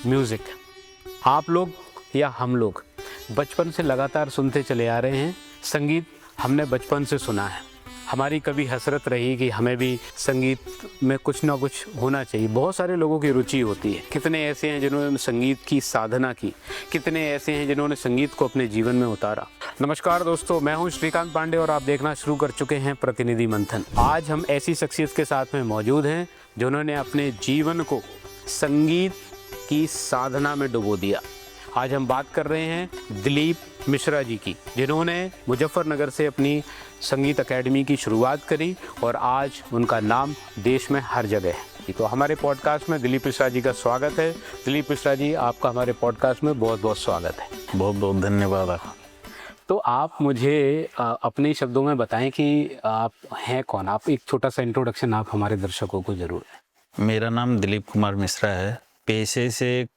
Music. आप लोग या हम लोग बचपन से लगातार सुनते चले आ रहे हैं। संगीत हमने बचपन से सुना है। हमारी कभी हसरत रही कि हमें भी संगीत में कुछ ना कुछ होना चाहिए। बहुत सारे लोगों की रुचि होती है। कितने ऐसे हैं जिन्होंने संगीत की साधना की, कितने ऐसे हैं जिन्होंने संगीत को अपने जीवन में उतारा। नमस्कार दोस्तों, मैं हूं श्रीकांत पांडे और आप देखना शुरू कर चुके हैं प्रतिनिधि मंथन। आज हम ऐसी शख्सियत के साथ में मौजूद हैं जिन्होंने अपने जीवन को संगीत की साधना में डुबो दिया। आज हम बात कर रहे हैं दिलीप मिश्रा जी की, जिन्होंने मुजफ्फरनगर से अपनी संगीत एकेडमी की शुरुआत करी और आज उनका नाम देश में हर जगह है। तो हमारे पॉडकास्ट में दिलीप मिश्रा जी का स्वागत है। दिलीप मिश्रा जी, आपका हमारे पॉडकास्ट में बहुत बहुत स्वागत है। बहुत बहुत धन्यवाद। तो आप मुझे अपने शब्दों में बताएं कि आप हैं कौन। आप एक छोटा सा इंट्रोडक्शन आप हमारे दर्शकों को जरूर दें। मेरा नाम दिलीप कुमार मिश्रा है। पेशे से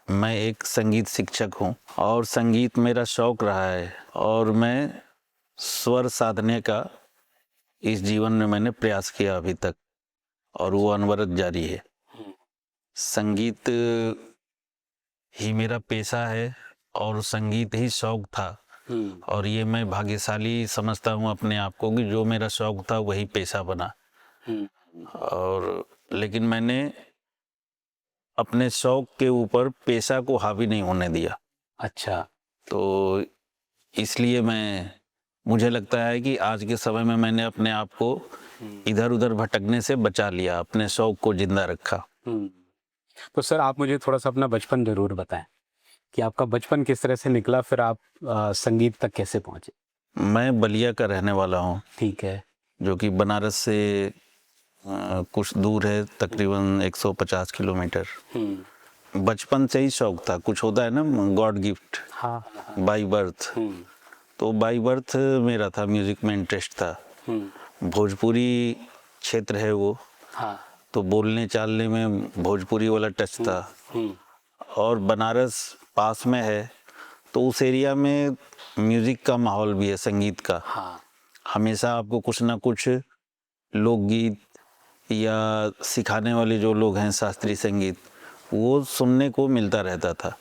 मैं एक संगीत शिक्षक हूँ और संगीत मेरा शौक रहा है और मैं स्वर साधने का इस जीवन में मैंने प्रयास किया अभी तक और वो अनवरत जारी है। संगीत ही मेरा पेशा है और संगीत ही शौक था और ये मैं भाग्यशाली समझता हूँ अपने आप को कि जो मेरा शौक था वही पेशा बना। और लेकिन मैंने अपने शौक के ऊपर पेशा को हावी नहीं होने दिया। अच्छा। तो इसलिए मुझे लगता है कि आज के समय में मैंने अपने आप को इधर उधर भटकने से बचा लिया, अपने शौक को जिंदा रखा। तो सर, आप मुझे थोड़ा सा अपना बचपन जरूर बताएं कि आपका बचपन किस तरह से निकला, फिर आप संगीत तक कैसे पहुंचे। मैं बलिया का रहने वाला हूँ। ठीक है। जो कि बनारस से कुछ दूर है, तकरीबन 150 किलोमीटर। बचपन से ही शौक था, कुछ होता है ना, गॉड गिफ्ट। हाँ। By birth. तो बाई बर्थ मेरा था, म्यूजिक में इंटरेस्ट था। भोजपुरी क्षेत्र है वो। हाँ। तो बोलने चालने में भोजपुरी वाला टच था और बनारस पास में है तो उस एरिया में म्यूजिक का माहौल भी है, संगीत का। हाँ। हमेशा आपको कुछ ना कुछ लोकगीत या सिखाने वाले जो लोग हैं शास्त्रीय संगीत, वो सुनने को मिलता रहता था।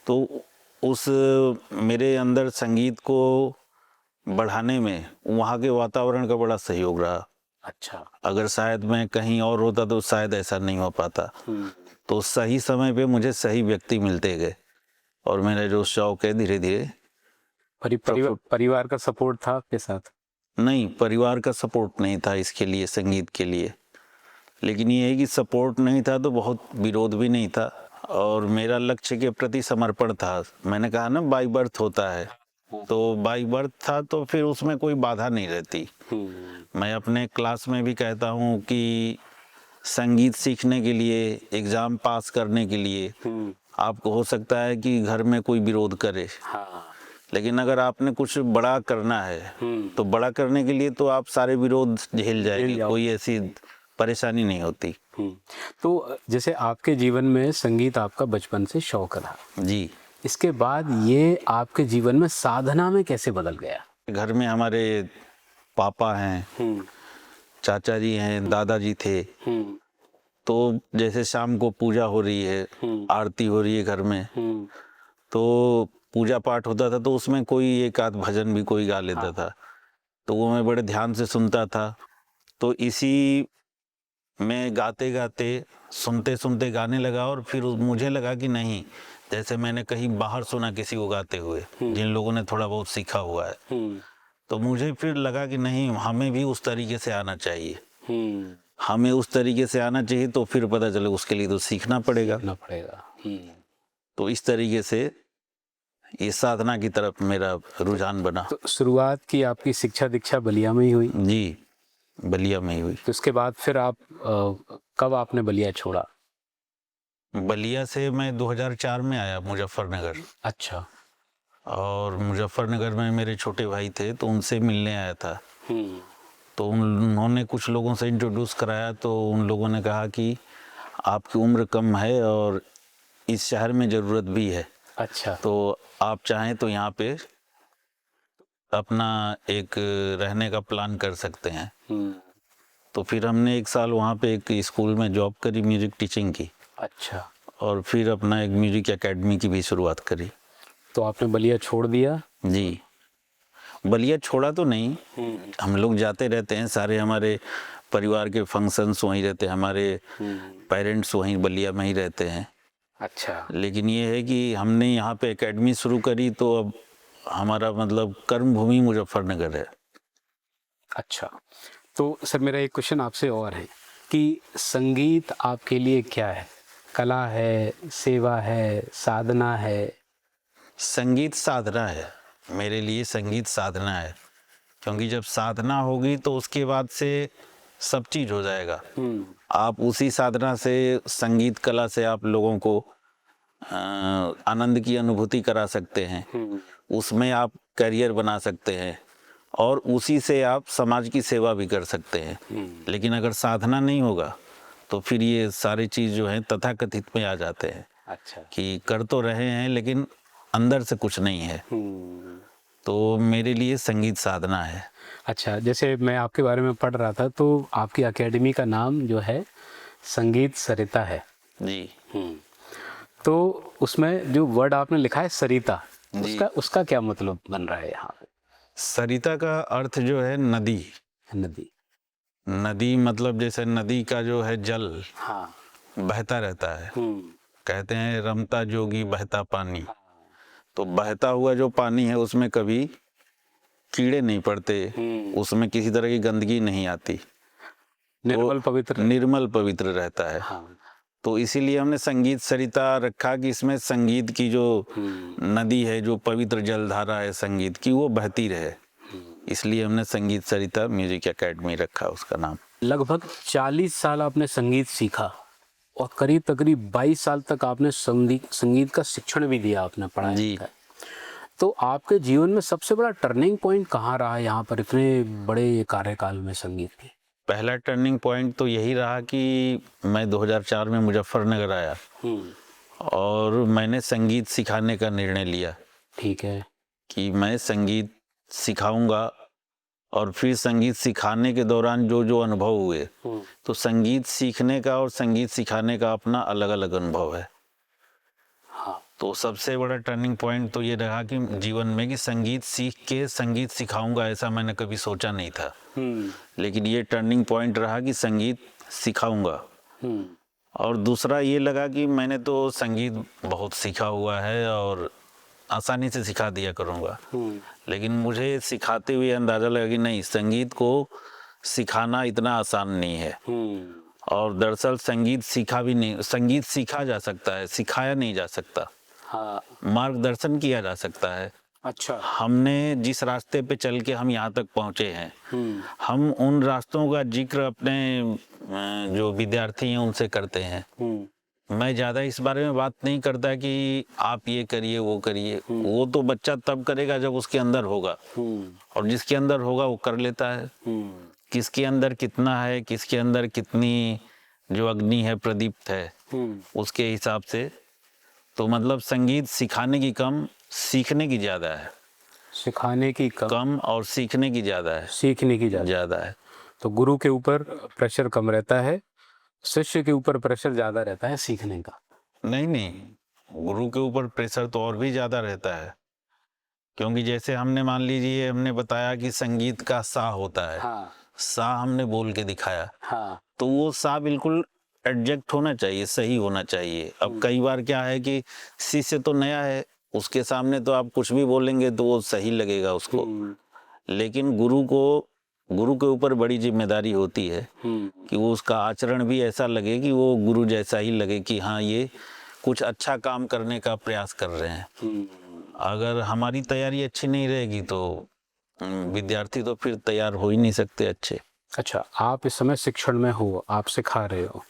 तो उस मेरे अंदर संगीत को बढ़ाने में वहाँ के वातावरण का बड़ा सहयोग रहा। अच्छा। अगर शायद मैं कहीं और होता तो शायद ऐसा नहीं हो पाता। तो सही समय पे मुझे सही व्यक्ति मिलते गए और मेरा जो शौक है धीरे धीरे परिवार का सपोर्ट था आपके साथ? नहीं, परिवार का सपोर्ट नहीं था इसके लिए, संगीत के लिए। लेकिन ये है कि सपोर्ट नहीं था तो बहुत विरोध भी नहीं था और मेरा लक्ष्य के प्रति समर्पण था। मैंने कहा ना, बाई बर्थ होता है, तो बाई बर्थ था तो फिर उसमें कोई बाधा नहीं रहती। मैं अपने क्लास में भी कहता हूँ कि संगीत सीखने के लिए, एग्जाम पास करने के लिए आपको हो सकता है कि घर में कोई विरोध करे। हाँ। लेकिन अगर आपने कुछ बड़ा करना है तो बड़ा करने के लिए तो आप सारे विरोध झेल जाएंगे, कोई ऐसी परेशानी नहीं होती। तो जैसे आपके जीवन में संगीत आपका बचपन से शौक रहा जी, इसके बाद ये आपके जीवन में साधना में कैसे बदल गया? घर में हमारे पापा हैं, चाचा जी हैं, दादाजी थे। तो जैसे शाम को पूजा हो रही है, आरती हो रही है घर में, तो पूजा पाठ होता था तो उसमें कोई एक आध भजन भी कोई गा लेता था, तो वो मैं बड़े ध्यान से सुनता था। तो इसी में गाते गाते, सुनते सुनते गाने लगा और फिर मुझे लगा कि नहीं, जैसे मैंने कहीं बाहर सुना किसी को गाते हुए, जिन लोगों ने थोड़ा बहुत सीखा हुआ है, तो मुझे फिर लगा कि नहीं, हमें भी उस तरीके से आना चाहिए। हमें उस तरीके से आना चाहिए तो फिर पता चले उसके लिए तो सीखना पड़ेगा। तो इस तरीके से ये साधना की तरफ मेरा रुझान बना। तो शुरुआत की आपकी शिक्षा दीक्षा बलिया में ही हुई? जी, बलिया में ही हुई। तो उसके बाद फिर आप कब आपने बलिया छोड़ा? बलिया से मैं 2004 में आया मुजफ्फरनगर। अच्छा। और मुजफ्फरनगर में मेरे छोटे भाई थे तो उनसे मिलने आया था। तो उन्होंने कुछ लोगों से इंट्रोड्यूस कराया तो उन लोगों ने कहा कि आपकी उम्र कम है और इस शहर में ज़रूरत भी है। अच्छा। तो आप चाहें तो यहाँ पे अपना एक रहने का प्लान कर सकते हैं। तो फिर हमने 1 साल वहाँ पे एक स्कूल में जॉब करी, म्यूजिक टीचिंग की। अच्छा। और फिर अपना एक म्यूजिक एकेडमी की भी शुरुआत करी। तो आपने बलिया छोड़ दिया? जी, बलिया छोड़ा तो नहीं, हम लोग जाते रहते हैं, सारे हमारे परिवार के फंक्शंस वहीं रहते हैं, हमारे पेरेंट्स वहीं बलिया में ही रहते हैं। अच्छा। लेकिन ये है कि हमने यहाँ पे एकेडमी शुरू करी तो अब हमारा मतलब कर्म भूमि मुजफ्फरनगर है। अच्छा, तो सर मेरा एक क्वेश्चन आपसे और है कि संगीत आपके लिए क्या है? कला है, सेवा है, साधना है? संगीत साधना है, मेरे लिए संगीत साधना है, क्योंकि जब साधना होगी तो उसके बाद से सब चीज़ हो जाएगा। आप उसी साधना से, संगीत कला से आप लोगों को आनंद की अनुभूति करा सकते हैं, उसमें आप करियर बना सकते हैं और उसी से आप समाज की सेवा भी कर सकते हैं। लेकिन अगर साधना नहीं होगा तो फिर ये सारी चीज़ जो है तथाकथित में आ जाते हैं। अच्छा। कि कर तो रहे हैं लेकिन अंदर से कुछ नहीं है। तो मेरे लिए संगीत साधना है। अच्छा, जैसे मैं आपके बारे में पढ़ रहा था तो आपकी एकेडमी का नाम जो है संगीत सरिता है। जी। तो उसमें जो वर्ड आपने लिखा है सरिता, जी। उसका क्या मतलब बन रहा है यहाँ पे? सरिता का अर्थ जो है नदी। नदी। नदी मतलब जैसे नदी का जो है जल हाँ। बहता रहता है, कहते हैं रमता जोगी बहता पानी। तो बहता हुआ जो पानी है उसमें कभी कीड़े नहीं पड़ते, उसमें किसी तरह की गंदगी नहीं आती, निर्मल पवित्र। निर्मल पवित्र रहता है। हाँ। तो इसीलिए हमने संगीत सरिता रखा कि इसमें संगीत की जो नदी है, जो पवित्र जलधारा है संगीत की, वो बहती रहे। इसलिए हमने संगीत सरिता म्यूजिक एकेडमी रखा उसका नाम। लगभग 40 साल आपने संगीत सीखा और करीब 22 साल तक आपने संगीत का शिक्षण भी दिया, आपने पढ़ाया जी। है। तो आपके जीवन में सबसे बड़ा टर्निंग पॉइंट कहाँ रहा है यहाँ पर इतने बड़े कार्यकाल में संगीत के? पहला टर्निंग पॉइंट तो यही रहा कि मैं 2004 में मुजफ्फरनगर आया और मैंने संगीत सिखाने का निर्णय लिया। ठीक है। कि मैं संगीत सिखाऊंगा और फिर संगीत सिखाने के दौरान जो जो अनुभव हुए, तो संगीत सीखने का और संगीत सिखाने का अपना अलग अलग अनुभव है। हाँ। तो सबसे बड़ा टर्निंग पॉइंट तो ये रहा कि जीवन में कि संगीत सीख के संगीत सिखाऊंगा, ऐसा मैंने कभी सोचा नहीं था। लेकिन ये टर्निंग पॉइंट रहा कि संगीत सिखाऊंगा। और दूसरा ये लगा कि मैंने तो संगीत बहुत सीखा हुआ है और आसानी से सिखा दिया करूँगा, लेकिन मुझे सिखाते हुए अंदाज़ा लगा कि नहीं, संगीत को सिखाना इतना आसान नहीं है। और दरअसल संगीत सीखा भी नहीं, संगीत सीखा जा सकता है, सिखाया नहीं जा सकता। हाँ। मार्गदर्शन किया जा सकता है। अच्छा। हमने जिस रास्ते पे चल के हम यहाँ तक पहुँचे हैं, हम उन रास्तों का जिक्र अपने जो विद्यार्थी हैं उनसे करते हैं। मैं ज़्यादा इस बारे में बात नहीं करता कि आप ये करिए वो करिए, वो तो बच्चा तब करेगा जब उसके अंदर होगा, और जिसके अंदर होगा वो कर लेता है। किसके अंदर कितना है, किसके अंदर कितनी जो अग्नि है प्रदीप्त है, उसके हिसाब से। तो मतलब संगीत सिखाने की कम, सीखने की ज़्यादा है। सिखाने की कम और सीखने की ज़्यादा है। सीखने की ज़्यादा है। तो गुरु के ऊपर प्रेशर कम रहता है, शिष्य के ऊपर प्रेशर ज़्यादा रहता है सीखने का। नहीं, गुरु के ऊपर प्रेशर तो और भी ज़्यादा रहता है, क्योंकि जैसे हमने मान लीजिए, हमने बताया कि संगीत का सा होता है। हाँ। सा हमने बोल के दिखाया। हाँ। तो वो सा बिल्कुल एडजस्ट होना चाहिए, सही होना चाहिए। अब कई बार क्या है कि शिष्य तो नया है, उसके सामने तो आप कुछ भी बोलेंगे तो वो सही लगेगा उसको, लेकिन गुरु के ऊपर बड़ी जिम्मेदारी होती है कि वो उसका आचरण भी ऐसा लगे कि वो गुरु जैसा ही लगे कि हाँ, ये कुछ अच्छा काम करने का प्रयास कर रहे हैं। अगर हमारी तैयारी अच्छी नहीं रहेगी तो विद्यार्थी तो फिर तैयार हो ही नहीं सकते अच्छे। अच्छा, आप इस समय शिक्षण में हो, आप सिखा रहे हो,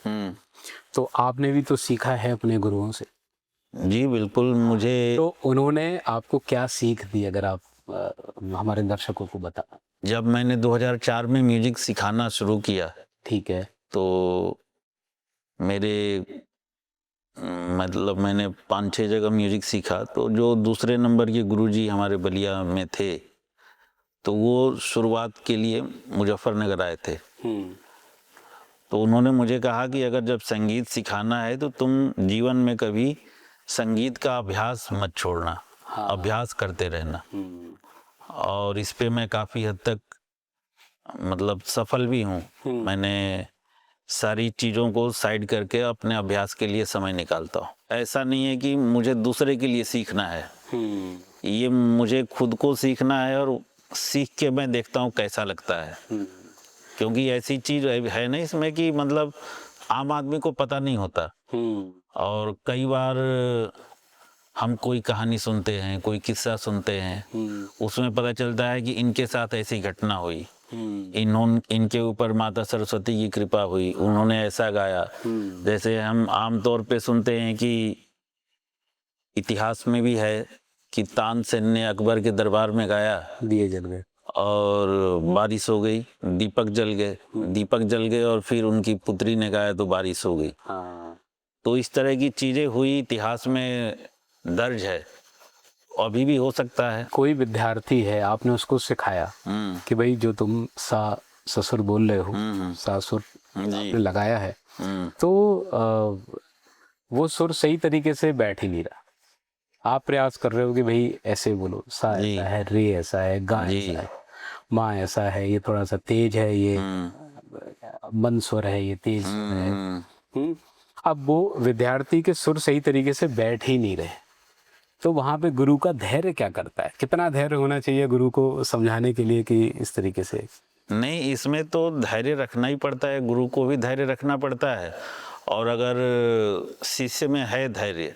तो आपने भी तो सीखा है अपने गुरुओं से। जी बिल्कुल। मुझे तो उन्होंने आपको क्या सीख दी, अगर आप हमारे दर्शकों को बता। जब मैंने 2004 में म्यूजिक सिखाना शुरू किया, ठीक है, तो मेरे मतलब मैंने 5-6 जगह म्यूजिक सीखा। तो जो दूसरे नंबर के गुरुजी हमारे बलिया में थे, तो वो शुरुआत के लिए मुजफ्फरनगर आए थे। तो उन्होंने मुझे कहा कि अगर जब संगीत सिखाना है तो तुम जीवन में कभी संगीत का अभ्यास मत छोड़ना, अभ्यास करते रहना। और इस पे मैं काफ़ी हद तक मतलब सफल भी हूँ। मैंने सारी चीज़ों को साइड करके अपने अभ्यास के लिए समय निकालता हूँ। ऐसा नहीं है कि मुझे दूसरे के लिए सीखना है, ये मुझे खुद को सीखना है और सीख के मैं देखता हूँ कैसा लगता है। क्योंकि ऐसी चीज़ है ना इसमें कि मतलब आम आदमी को पता नहीं होता। और कई बार हम कोई कहानी सुनते हैं, कोई किस्सा सुनते हैं, उसमें पता चलता है कि इनके साथ ऐसी घटना हुई, इनके ऊपर माता सरस्वती की कृपा हुई, उन्होंने ऐसा गाया। जैसे हम आम तौर पे सुनते हैं कि इतिहास में भी है कि तानसेन ने अकबर के दरबार में गाया, दिए जल गए और बारिश हो गई, दीपक जल गए और फिर उनकी पुत्री ने गाया तो बारिश हो गई। तो इस तरह की चीजें हुई, इतिहास में दर्ज है, अभी भी हो सकता है। कोई विद्यार्थी है, आपने उसको सिखाया कि भाई जो तुम सा ससुर बोल रहे हो, सासुर जी लगाया है, तो वो सुर सही तरीके से बैठ ही नहीं रहा। आप प्रयास कर रहे हो कि भाई ऐसे बोलो, सा ऐसा है, रे ऐसा है, गा ऐसा है, माँ ऐसा है, ये थोड़ा सा तेज है, ये मंद स्वर है, ये तेज है। अब वो विद्यार्थी के सुर सही तरीके से बैठ ही नहीं रहे, तो वहाँ पे गुरु का धैर्य क्या करता है? कितना धैर्य होना चाहिए गुरु को समझाने के लिए कि इस तरीके से? नहीं, इसमें तो धैर्य रखना ही पड़ता है, गुरु को भी धैर्य रखना पड़ता है। और अगर शिष्य में है धैर्य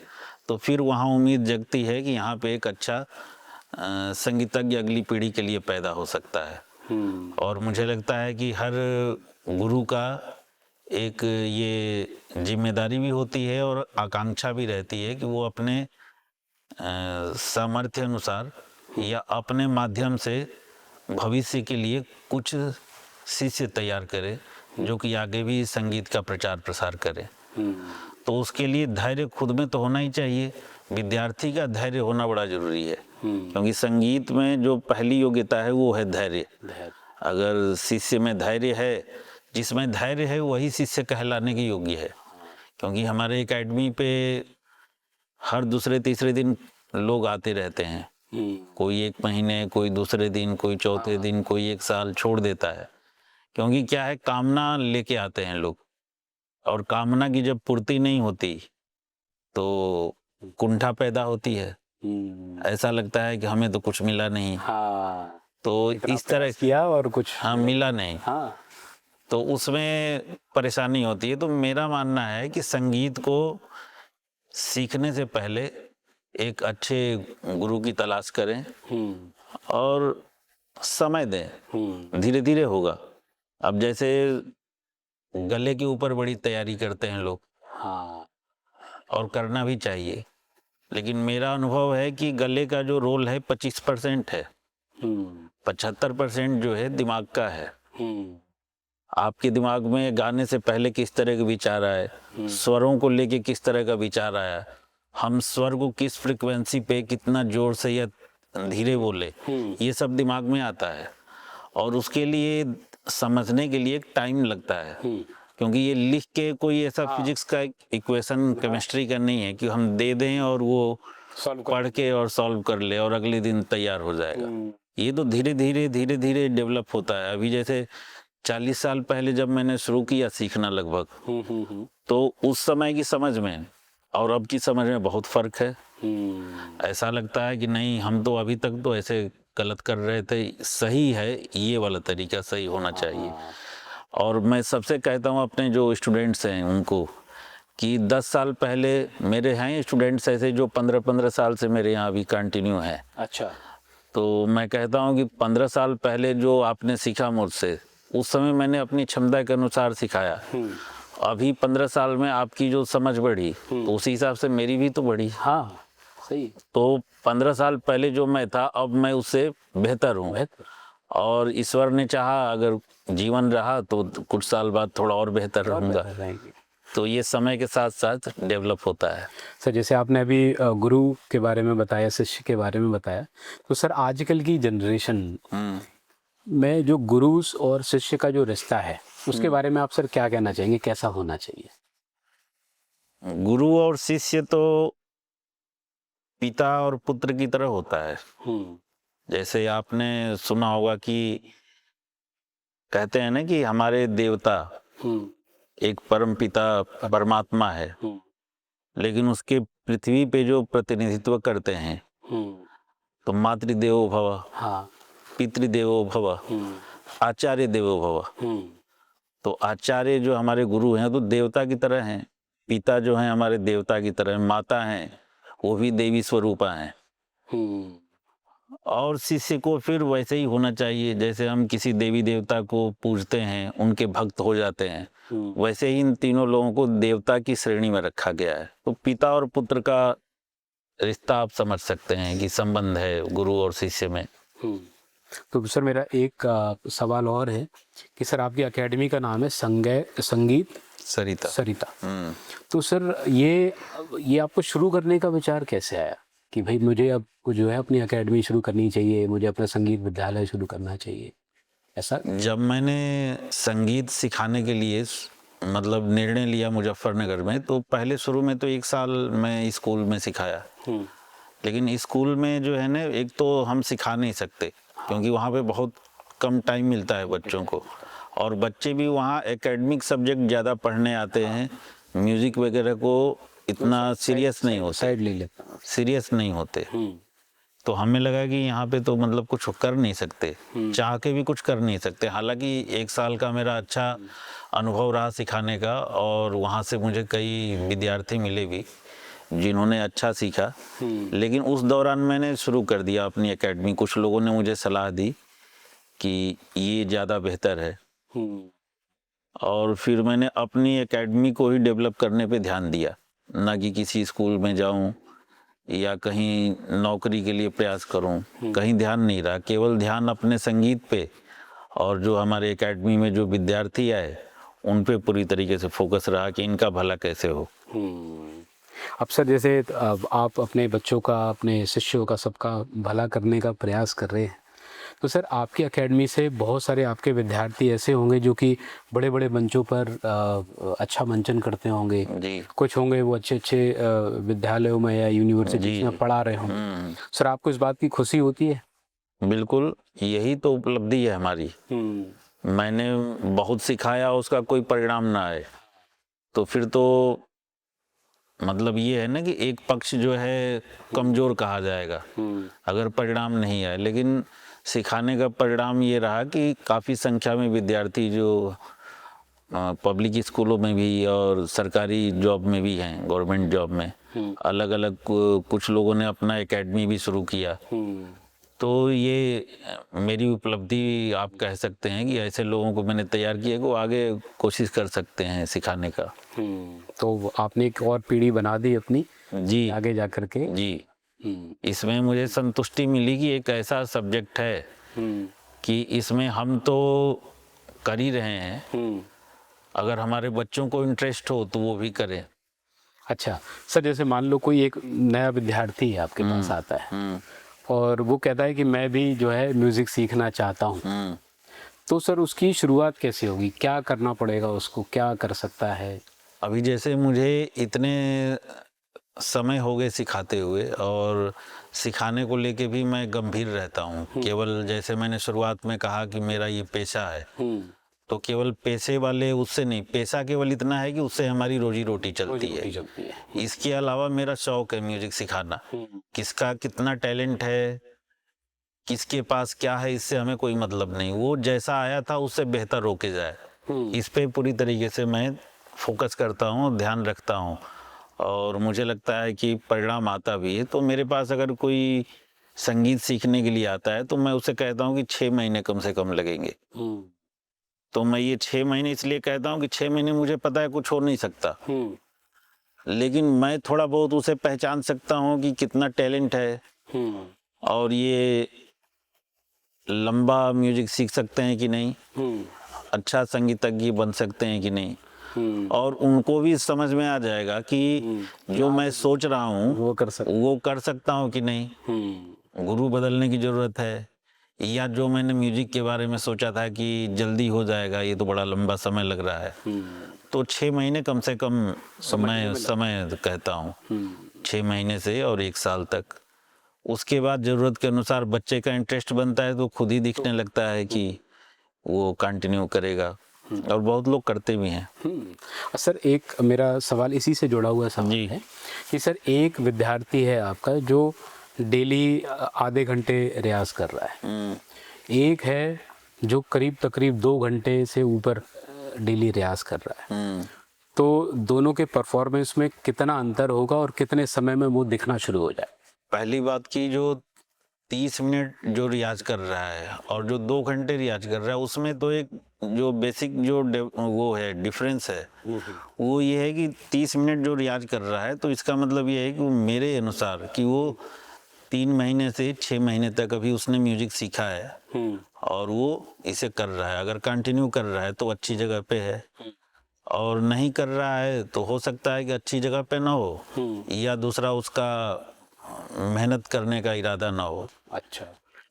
तो फिर वहाँ उम्मीद जगती है कि यहाँ पे एक अच्छा संगीतज्ञ अगली पीढ़ी के लिए पैदा हो सकता है। और मुझे लगता है कि हर गुरु का एक ये जिम्मेदारी भी होती है और आकांक्षा भी रहती है कि वो अपने सामर्थ्य अनुसार या अपने माध्यम से भविष्य के लिए कुछ शिष्य तैयार करे जो कि आगे भी संगीत का प्रचार प्रसार करे। तो उसके लिए धैर्य खुद में तो होना ही चाहिए, विद्यार्थी का धैर्य होना बड़ा जरूरी है। क्योंकि संगीत में जो पहली योग्यता है वो है धैर्य। अगर शिष्य में धैर्य है, जिसमें धैर्य है वही शिष्य कहलाने के योग्य है। क्योंकि हमारे एकेडमी पे हर दूसरे तीसरे दिन लोग आते रहते हैं, कोई एक महीने, कोई दूसरे दिन, कोई चौथे दिन, कोई एक साल छोड़ देता है। क्योंकि क्या है, कामना लेके आते हैं लोग, और कामना की जब पूर्ति नहीं होती तो कुंठा पैदा होती है। ऐसा लगता है कि हमें तो कुछ मिला नहीं। तो इस तरह किया और कुछ मिला नहीं। तो उसमें परेशानी होती है। तो मेरा मानना है कि संगीत को सीखने से पहले एक अच्छे गुरु की तलाश करें और समय दें, धीरे धीरे होगा। अब जैसे गले के ऊपर बड़ी तैयारी करते हैं लोग, और करना भी चाहिए, लेकिन मेरा अनुभव है कि गले का जो रोल है 25% है, 75% जो है दिमाग का है। आपके दिमाग में गाने से पहले किस तरह का विचार आए, स्वरों को लेके किस तरह का विचार आया, हम स्वर को किस फ्रिक्वेंसी पे कितना जोर से या धीरे बोले, ये सब दिमाग में आता है। और उसके लिए समझने के लिए एक टाइम लगता है, क्योंकि ये लिख के कोई ऐसा फिजिक्स का इक्वेशन, केमिस्ट्री का नहीं है कि हम दे दें और वो पढ़ के और सॉल्व कर ले और अगले दिन तैयार हो जाएगा। ये तो धीरे धीरे डेवलप होता है। अभी जैसे 40 साल पहले जब मैंने शुरू किया सीखना लगभग, तो उस समय की समझ में और अब की समझ में बहुत फर्क है। ऐसा लगता है कि नहीं, हम तो अभी तक तो ऐसे गलत कर रहे थे, सही है ये वाला तरीका, सही होना चाहिए। और मैं सबसे कहता हूँ अपने जो स्टूडेंट्स हैं उनको कि 10 साल पहले मेरे हैं स्टूडेंट्स ऐसे जो 15-15 साल से मेरे यहाँ अभी कंटिन्यू है। अच्छा। तो मैं कहता हूँ कि 15 साल पहले जो आपने सीखा मुझसे, उस समय मैंने अपनी क्षमता के अनुसार सिखाया। अभी 15 साल में आपकी जो समझ बढ़ी तो उसी हिसाब से मेरी भी तो बढ़ी। सही। तो 15 साल पहले जो मैं था, अब मैं उससे बेहतर हूँ। और ईश्वर ने चाहा, अगर जीवन रहा तो कुछ साल बाद थोड़ा और बेहतर रहूँगा। तो ये समय के साथ साथ डेवलप होता है। सर, जैसे आपने अभी गुरु के बारे में बताया, शिष्य के बारे में बताया, तो सर आजकल की जनरेशन मैं जो गुरु और शिष्य का जो रिश्ता है उसके बारे में आप सर क्या कहना चाहेंगे, कैसा होना चाहिए? गुरु और शिष्य तो पिता और पुत्र की तरह होता है। जैसे आपने सुना होगा कि कहते हैं ना कि हमारे देवता एक परम पिता परमात्मा है, लेकिन उसके पृथ्वी पे जो प्रतिनिधित्व करते हैं तो मातृदेवो भव, हाँ। पितृदेवो भव, आचार्य देवो भव। तो आचार्य जो हमारे गुरु हैं तो देवता की तरह हैं, पिता जो हैं हमारे देवता की तरह, माता हैं वो भी देवी स्वरूपा हैं। और शिष्य को फिर वैसे ही होना चाहिए, जैसे हम किसी देवी देवता को पूजते हैं, उनके भक्त हो जाते हैं, वैसे ही इन तीनों लोगों को देवता की श्रेणी में रखा गया है। तो पिता और पुत्र का रिश्ता आप समझ सकते हैं कि संबंध है गुरु और शिष्य में। तो सर मेरा एक सवाल और है कि सर आपकी एकेडमी का नाम है संगीत सरिता। सरिता। तो सर ये आपको शुरू करने का विचार कैसे आया कि भाई मुझे अब जो है अपनी एकेडमी शुरू करनी चाहिए, मुझे अपना संगीत विद्यालय शुरू करना चाहिए, ऐसा? जब मैंने संगीत सिखाने के लिए मतलब निर्णय लिया मुजफ्फरनगर में, तो पहले शुरू में तो 1 साल मैं स्कूल में सिखाया। लेकिन स्कूल में जो है ना, एक तो हम सिखा नहीं सकते क्योंकि वहाँ पे बहुत कम टाइम मिलता है बच्चों को, और बच्चे भी वहाँ एकेडमिक सब्जेक्ट ज़्यादा पढ़ने आते हैं, म्यूज़िक वगैरह को इतना सीरियस नहीं होते, साइड ले लेता, सीरियस नहीं होते। तो हमें लगा कि यहाँ पे तो मतलब कुछ कर नहीं सकते, चाह के भी कुछ कर नहीं सकते। हालांकि 1 साल का मेरा अच्छा अनुभव रहा सिखाने का, और वहाँ से मुझे कई विद्यार्थी मिले भी जिन्होंने अच्छा सीखा। लेकिन उस दौरान मैंने शुरू कर दिया अपनी एकेडमी। कुछ लोगों ने मुझे सलाह दी कि ये ज़्यादा बेहतर है, और फिर मैंने अपनी एकेडमी को ही डेवलप करने पे ध्यान दिया, ना कि किसी स्कूल में जाऊं या कहीं नौकरी के लिए प्रयास करूं। कहीं ध्यान नहीं रहा, केवल ध्यान अपने संगीत पे, और जो हमारे एकेडमी में जो विद्यार्थी आए उन पे पूरी तरीके से फोकस रहा कि इनका भला कैसे हो। अब सर जैसे अब आप अपने बच्चों का, अपने शिष्यों का, सबका भला करने का प्रयास कर रहे हैं, तो सर आपकी एकेडमी से बहुत सारे आपके विद्यार्थी ऐसे होंगे जो कि बड़े बड़े मंचों पर अच्छा मंचन करते होंगे जी। कुछ होंगे वो अच्छे अच्छे विद्यालयों में या यूनिवर्सिटी में पढ़ा रहे होंगे। सर आपको इस बात की खुशी होती है? बिल्कुल, यही तो उपलब्धि है हमारी। मैंने बहुत सिखाया, उसका कोई परिणाम ना आए तो फिर तो मतलब ये है ना कि एक पक्ष जो है कमजोर कहा जाएगा अगर परिणाम नहीं आए। लेकिन सिखाने का परिणाम ये रहा कि काफ़ी संख्या में विद्यार्थी जो पब्लिक स्कूलों में भी और सरकारी जॉब में भी हैं, गवर्नमेंट जॉब में, अलग अलग कुछ लोगों ने अपना एकेडमी भी शुरू किया। तो ये मेरी उपलब्धि आप कह सकते हैं कि ऐसे लोगों को मैंने तैयार किया कि वो आगे कोशिश कर सकते हैं सिखाने का। तो आपने एक और पीढ़ी बना दी अपनी जी आगे जा कर के। जी। इसमें मुझे संतुष्टि मिली कि एक ऐसा सब्जेक्ट है कि इसमें हम तो कर ही रहे हैं, अगर हमारे बच्चों को इंटरेस्ट हो तो वो भी करें। अच्छा सर, जैसे मान लो कोई एक नया विद्यार्थी है आपके पास आता है और वो कहता है कि मैं भी जो है म्यूज़िक सीखना चाहता हूँ, तो सर उसकी शुरुआत कैसे होगी? क्या करना पड़ेगा उसको, क्या कर सकता है? अभी जैसे मुझे इतने समय हो गए सिखाते हुए, और सिखाने को लेके भी मैं गंभीर रहता हूँ। केवल जैसे मैंने शुरुआत में कहा कि मेरा ये पेशा है, तो केवल पैसे वाले उससे नहीं, पैसा केवल इतना है कि उससे हमारी रोजी रोटी चलती है। इसके अलावा मेरा शौक है म्यूजिक सिखाना। किसका कितना टैलेंट है, किसके पास क्या है, इससे हमें कोई मतलब नहीं, वो जैसा आया था उससे बेहतर होके जाए, इस पे पूरी तरीके से मैं फोकस करता हूँ, ध्यान रखता हूँ, और मुझे लगता है कि परिणाम आता भी है। तो मेरे पास अगर कोई संगीत सीखने के लिए आता है तो मैं उसे कहता हूँ कि 6 महीने कम से कम लगेंगे। तो मैं ये 6 महीने इसलिए कहता हूँ कि 6 महीने मुझे पता है कुछ हो नहीं सकता, लेकिन मैं थोड़ा बहुत उसे पहचान सकता हूँ कि कितना टैलेंट है, और ये लंबा म्यूजिक सीख सकते हैं कि नहीं, अच्छा संगीतज्ञ बन सकते हैं कि नहीं, और उनको भी समझ में आ जाएगा कि जो मैं सोच रहा हूँ वो कर सकता हूँ कि नहीं। गुरु बदलने की जरूरत है या जो मैंने म्यूजिक के बारे में सोचा था कि जल्दी हो जाएगा, ये तो बड़ा लंबा समय लग रहा है, तो 6 महीने कम से कम समय कहता हूँ, 6 महीने से और 1 साल तक। उसके बाद ज़रूरत के अनुसार बच्चे का इंटरेस्ट बनता है तो खुद ही दिखने लगता है कि वो कंटिन्यू करेगा, और बहुत लोग करते भी हैं। सर एक मेरा सवाल इसी से जुड़ा हुआ सवाल है कि सर एक विद्यार्थी है आपका जो डेली आधे घंटे रियाज कर रहा है, एक है जो तकरीब 2 घंटे से ऊपर डेली रियाज कर रहा है, तो दोनों के परफॉर्मेंस में कितना अंतर होगा और कितने समय में वो दिखना शुरू हो जाए? पहली बात की जो 30 मिनट जो रियाज कर रहा है और जो 2 घंटे रियाज कर रहा है, उसमें तो एक जो बेसिक जो वो है डिफरेंस है, वो ये है कि 30 मिनट जो रियाज कर रहा है तो इसका मतलब ये है कि वो मेरे अनुसार कि वो 3 महीने से 6 महीने तक अभी उसने म्यूजिक सीखा है और वो इसे कर रहा है। अगर कंटिन्यू कर रहा है तो अच्छी जगह पे है, और नहीं कर रहा है तो हो सकता है कि अच्छी जगह पे ना हो, या दूसरा उसका मेहनत करने का इरादा ना हो। अच्छा,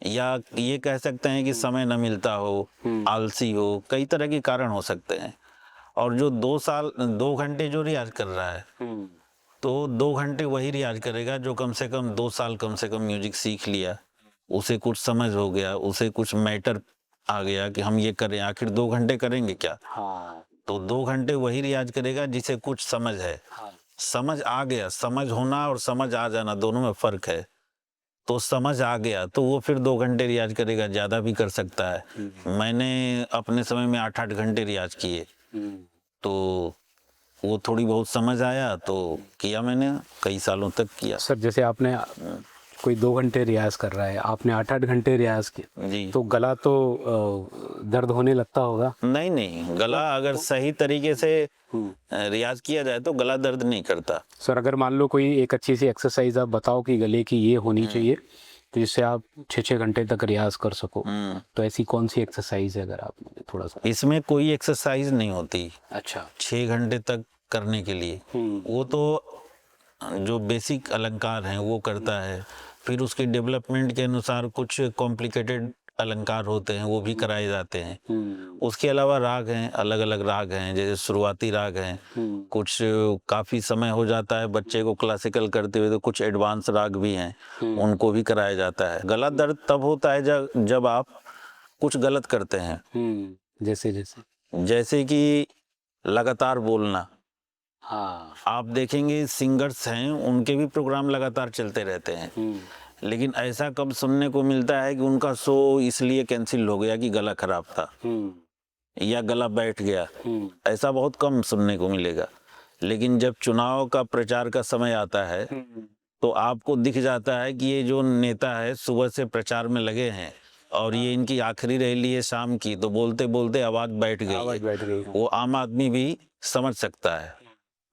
या ये कह सकते हैं कि समय न मिलता हो, आलसी हो, कई तरह के कारण हो सकते हैं। और जो 2 घंटे जो रियाज कर रहा है, तो 2 घंटे वही रियाज करेगा जो कम से कम 2 साल कम से कम म्यूजिक सीख लिया, उसे कुछ समझ हो गया, उसे कुछ मैटर आ गया कि हम ये करें, आखिर 2 घंटे करेंगे क्या। तो 2 घंटे वही रियाज करेगा जिसे कुछ समझ है। समझ आ गया, समझ होना और समझ आ जाना दोनों में फर्क है। तो समझ आ गया तो वो फिर 2 घंटे रियाज करेगा, ज़्यादा भी कर सकता है। मैंने अपने समय में 8-8 घंटे रियाज किए, तो वो थोड़ी बहुत समझ आया तो किया, मैंने कई सालों तक किया। सर जैसे आपने कोई 2 घंटे रियाज कर रहा है, आपने 8-8 घंटे रियाज किया जी, तो गला तो दर्द होने लगता होगा? नहीं, गला अगर सही तरीके से रियाज किया जाए तो गला दर्द नहीं करता। सर अगर मान लो कोई एक अच्छी सी एक्सरसाइज आप बताओ कि गले की ये होनी चाहिए तो जिससे आप 6-6 घंटे तक रियाज कर सको, तो ऐसी कौन सी एक्सरसाइज है अगर आप मुझे थोड़ा सा? इसमें कोई एक्सरसाइज नहीं होती अच्छा, 6 घंटे तक करने के लिए। वो तो जो बेसिक अलंकार हैं वो करता है, फिर उसके डेवलपमेंट के अनुसार कुछ कॉम्प्लिकेटेड अलंकार होते हैं वो भी कराए जाते हैं। उसके अलावा राग हैं, अलग अलग राग हैं, जैसे शुरुआती राग हैं, कुछ काफ़ी समय हो जाता है बच्चे को क्लासिकल करते हुए, तो कुछ एडवांस राग भी हैं, उनको भी कराया जाता है। गला दर्द तब होता है जब आप कुछ गलत करते हैं, जैसे कि लगातार बोलना। हाँ, आप देखेंगे सिंगर्स हैं, उनके भी प्रोग्राम लगातार चलते रहते हैं, लेकिन ऐसा कब सुनने को मिलता है कि उनका शो इसलिए कैंसिल हो गया कि गला खराब था या गला बैठ गया, ऐसा बहुत कम सुनने को मिलेगा। लेकिन जब चुनाव का प्रचार का समय आता है तो आपको दिख जाता है कि ये जो नेता है सुबह से प्रचार में लगे हैं और ये इनकी आखिरी रैली है शाम की, तो बोलते बोलते आवाज बैठ गई। वो आम आदमी भी समझ सकता है।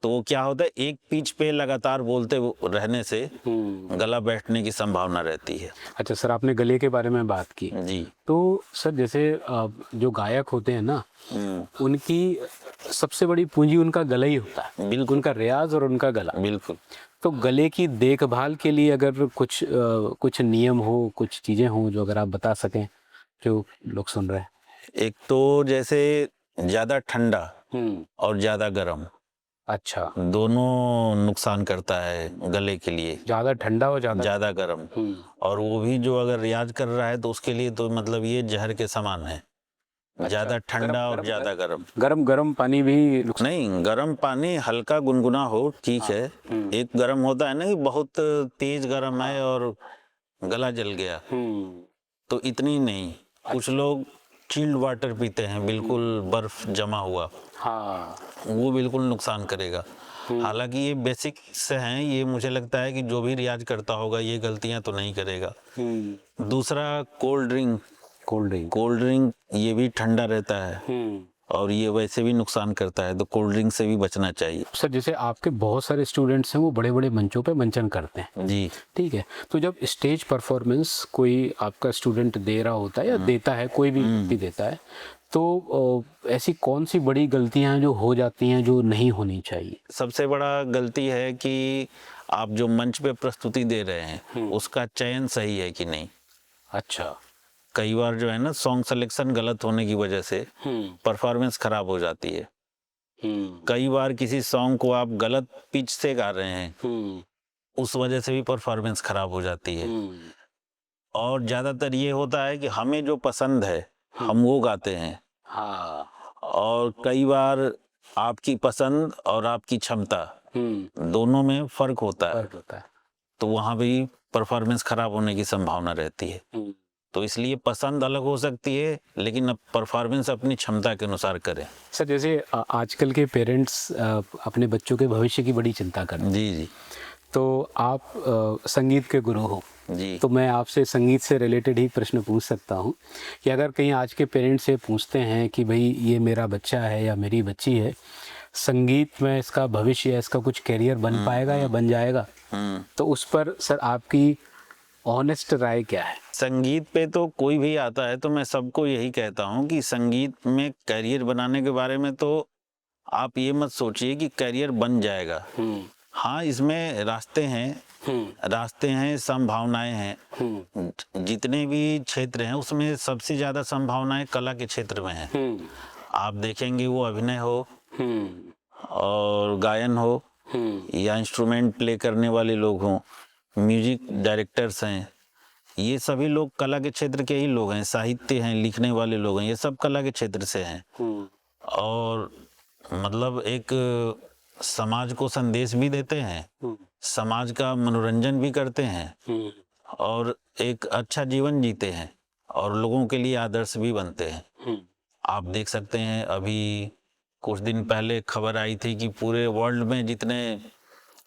तो वो क्या होता है, एक पिच पे लगातार बोलते रहने से गला बैठने की संभावना रहती है। अच्छा सर, आपने गले के बारे में बात की जी, तो सर जैसे जो गायक होते हैं ना, उनकी सबसे बड़ी पूंजी उनका गला ही होता है। बिल्कुल, उनका रियाज और उनका गला। बिल्कुल। तो गले की देखभाल के लिए अगर कुछ नियम हो, कुछ चीजें हों जो अगर आप बता सकें जो लोग सुन रहे हैं। एक तो जैसे ज्यादा ठंडा और ज्यादा गर्म, अच्छा, दोनों नुकसान करता है गले के लिए। ज्यादा ठंडा और ज्यादा गर्म, और वो भी जो अगर रियाज कर रहा है तो उसके लिए तो मतलब ये जहर के समान है। ज्यादा ठंडा और ज्यादा गर्म। गरम पानी भी नहीं, गर्म पानी हल्का गुनगुना हो ठीक है। एक गर्म होता है ना कि बहुत तेज गर्म है और गला जल गया, तो इतनी नहीं। कुछ लोग चिल्ड वाटर पीते हैं, बिल्कुल बर्फ जमा हुआ, हाँ, वो बिल्कुल नुकसान करेगा। हालांकि ये बेसिक से हैं, ये मुझे लगता है कि जो भी रियाज करता होगा ये गलतियां तो नहीं करेगा। दूसरा कोल्ड ड्रिंक ये भी ठंडा रहता है और ये वैसे भी नुकसान करता है, तो कोल्ड ड्रिंक से भी बचना चाहिए। सर जैसे आपके बहुत सारे स्टूडेंट्स हैं वो बड़े बड़े मंचों पे मंचन करते हैं जी, ठीक है, तो जब स्टेज परफॉर्मेंस कोई आपका स्टूडेंट दे रहा होता है या देता है, कोई भी व्यक्ति देता है, तो ऐसी कौन सी बड़ी गलतियां जो हो जाती हैं जो नहीं होनी चाहिए? सबसे बड़ा गलती है कि आप जो मंच पे प्रस्तुति दे रहे हैं उसका चयन सही है कि नहीं। अच्छा, कई बार जो है ना सॉन्ग सिलेक्शन गलत होने की वजह से परफॉर्मेंस खराब हो जाती है। कई बार किसी सॉन्ग को आप गलत पिच से गा रहे हैं, उस वजह से भी परफॉर्मेंस खराब हो जाती है। और ज्यादातर ये होता है कि हमें जो पसंद है हम वो गाते हैं। हाँ। और कई बार आपकी पसंद और आपकी क्षमता दोनों में फर्क होता है, फर्क होता है। तो वहाँ भी परफॉर्मेंस खराब होने की संभावना रहती है। तो इसलिए पसंद अलग हो सकती है, लेकिन अब परफॉर्मेंस अपनी क्षमता के अनुसार करें। सर जैसे आजकल के पेरेंट्स अपने बच्चों के भविष्य की बड़ी चिंता करते हैं। जी जी तो आप संगीत के गुरु हो जी। तो मैं आपसे संगीत से रिलेटेड ही प्रश्न पूछ सकता हूँ कि अगर कहीं आज के पेरेंट्स से पूछते हैं कि भाई ये मेरा बच्चा है या मेरी बच्ची है, संगीत में इसका भविष्य है, इसका कुछ करियर बन पाएगा या बन जाएगा, तो उस पर सर आपकी ऑनेस्ट राय क्या है? संगीत पे तो कोई भी आता है तो मैं सबको यही कहता हूँ कि संगीत में करियर बनाने के बारे में तो आप ये मत सोचिए कि करियर बन जाएगा। हाँ, इसमें रास्ते हैं, संभावनाएं हैं। जितने भी क्षेत्र हैं उसमें सबसे ज्यादा संभावनाएं कला के क्षेत्र में हैं। आप देखेंगे वो अभिनय हो और गायन हो या इंस्ट्रूमेंट प्ले करने वाले लोग हों, म्यूजिक डायरेक्टर्स हैं, ये सभी लोग कला के क्षेत्र के ही लोग हैं। साहित्य हैं, लिखने वाले लोग हैं, ये सब कला के क्षेत्र से हैं। और मतलब एक समाज को संदेश भी देते हैं, समाज का मनोरंजन भी करते हैं और एक अच्छा जीवन जीते हैं और लोगों के लिए आदर्श भी बनते हैं। आप देख सकते हैं अभी कुछ दिन पहले खबर आई थी कि पूरे वर्ल्ड में जितने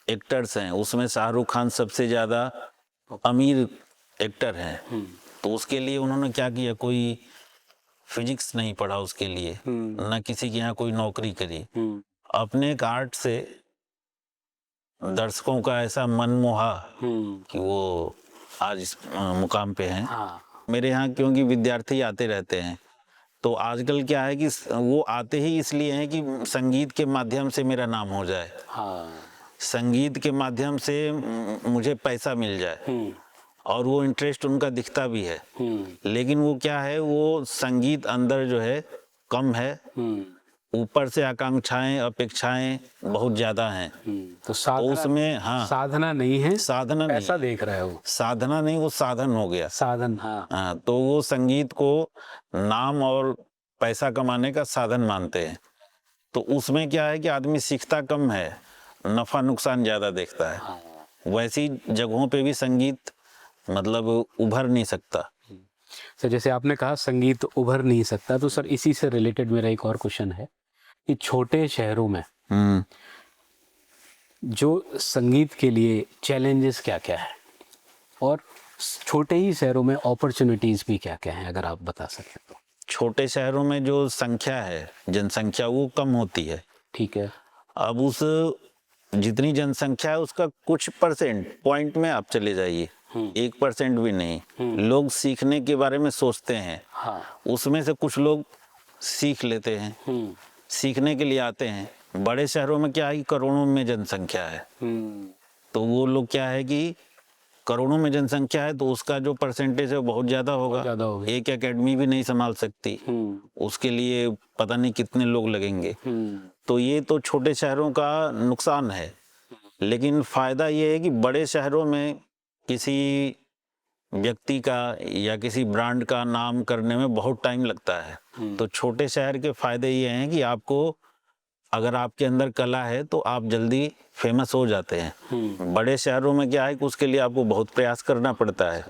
एक्टर्स हैं उसमें शाहरुख खान सबसे ज्यादा अमीर एक्टर हैं। तो उसके लिए उन्होंने क्या किया, कोई फिजिक्स नहीं पढ़ा उसके लिए, न किसी के यहाँ कोई नौकरी करी, अपने एक आर्ट से दर्शकों का ऐसा मन मोहा कि वो आज इस मुकाम पे हैं। मेरे यहाँ क्योंकि विद्यार्थी आते रहते हैं, तो आजकल क्या है कि वो आते ही इसलिए हैं कि संगीत के माध्यम से मेरा नाम हो जाए, संगीत के माध्यम से मुझे पैसा मिल जाए, और वो इंटरेस्ट उनका दिखता भी है। लेकिन वो क्या है, वो संगीत अंदर जो है कम है, ऊपर से आकांक्षाएं अपेक्षाएं बहुत ज्यादा हैं। तो उसमें साधना नहीं है, साधना नहीं, ऐसा देख रहे हो, साधना नहीं, वो साधन हो गया, साधन। हाँ, तो वो संगीत को नाम और पैसा कमाने का साधन मानते हैं। तो उसमें क्या है कि आदमी सीखता कम है, नफा नुकसान ज्यादा देखता है। वैसी जगहों पे भी संगीत मतलब उभर नहीं सकता। सर जैसे आपने कहा संगीत उभर नहीं सकता, तो सर इसी से रिलेटेड मेरा एक और क्वेश्चन है कि छोटे शहरों में जो संगीत के लिए चैलेंजेस क्या क्या है और छोटे ही शहरों में अपॉर्चुनिटीज भी क्या क्या हैं, अगर आप बता सकें तो। छोटे शहरों में जो संख्या है, जनसंख्या, वो कम होती है। ठीक है। अब उस जितनी जनसंख्या है उसका कुछ परसेंट पॉइंट में आप चले जाइए, 1% भी नहीं, लोग सीखने के बारे में सोचते हैं। उसमें से कुछ लोग सीख लेते हैं, सीखने के लिए आते हैं। बड़े शहरों में क्या है कि करोड़ों में जनसंख्या है, तो वो लोग क्या है कि करोड़ों में जनसंख्या है तो उसका जो परसेंटेज है वो बहुत ज्यादा होगा। एक एकेडमी भी नहीं संभाल सकती, उसके लिए पता नहीं कितने लोग लगेंगे। तो ये तो छोटे शहरों का नुकसान है। लेकिन फायदा ये है कि बड़े शहरों में किसी व्यक्ति का या किसी ब्रांड का नाम करने में बहुत टाइम लगता है। तो छोटे शहर के फायदे ये हैं कि आपको, अगर आपके अंदर कला है तो आप जल्दी फेमस हो जाते हैं। बड़े शहरों में क्या है कि उसके लिए आपको बहुत प्रयास करना पड़ता है,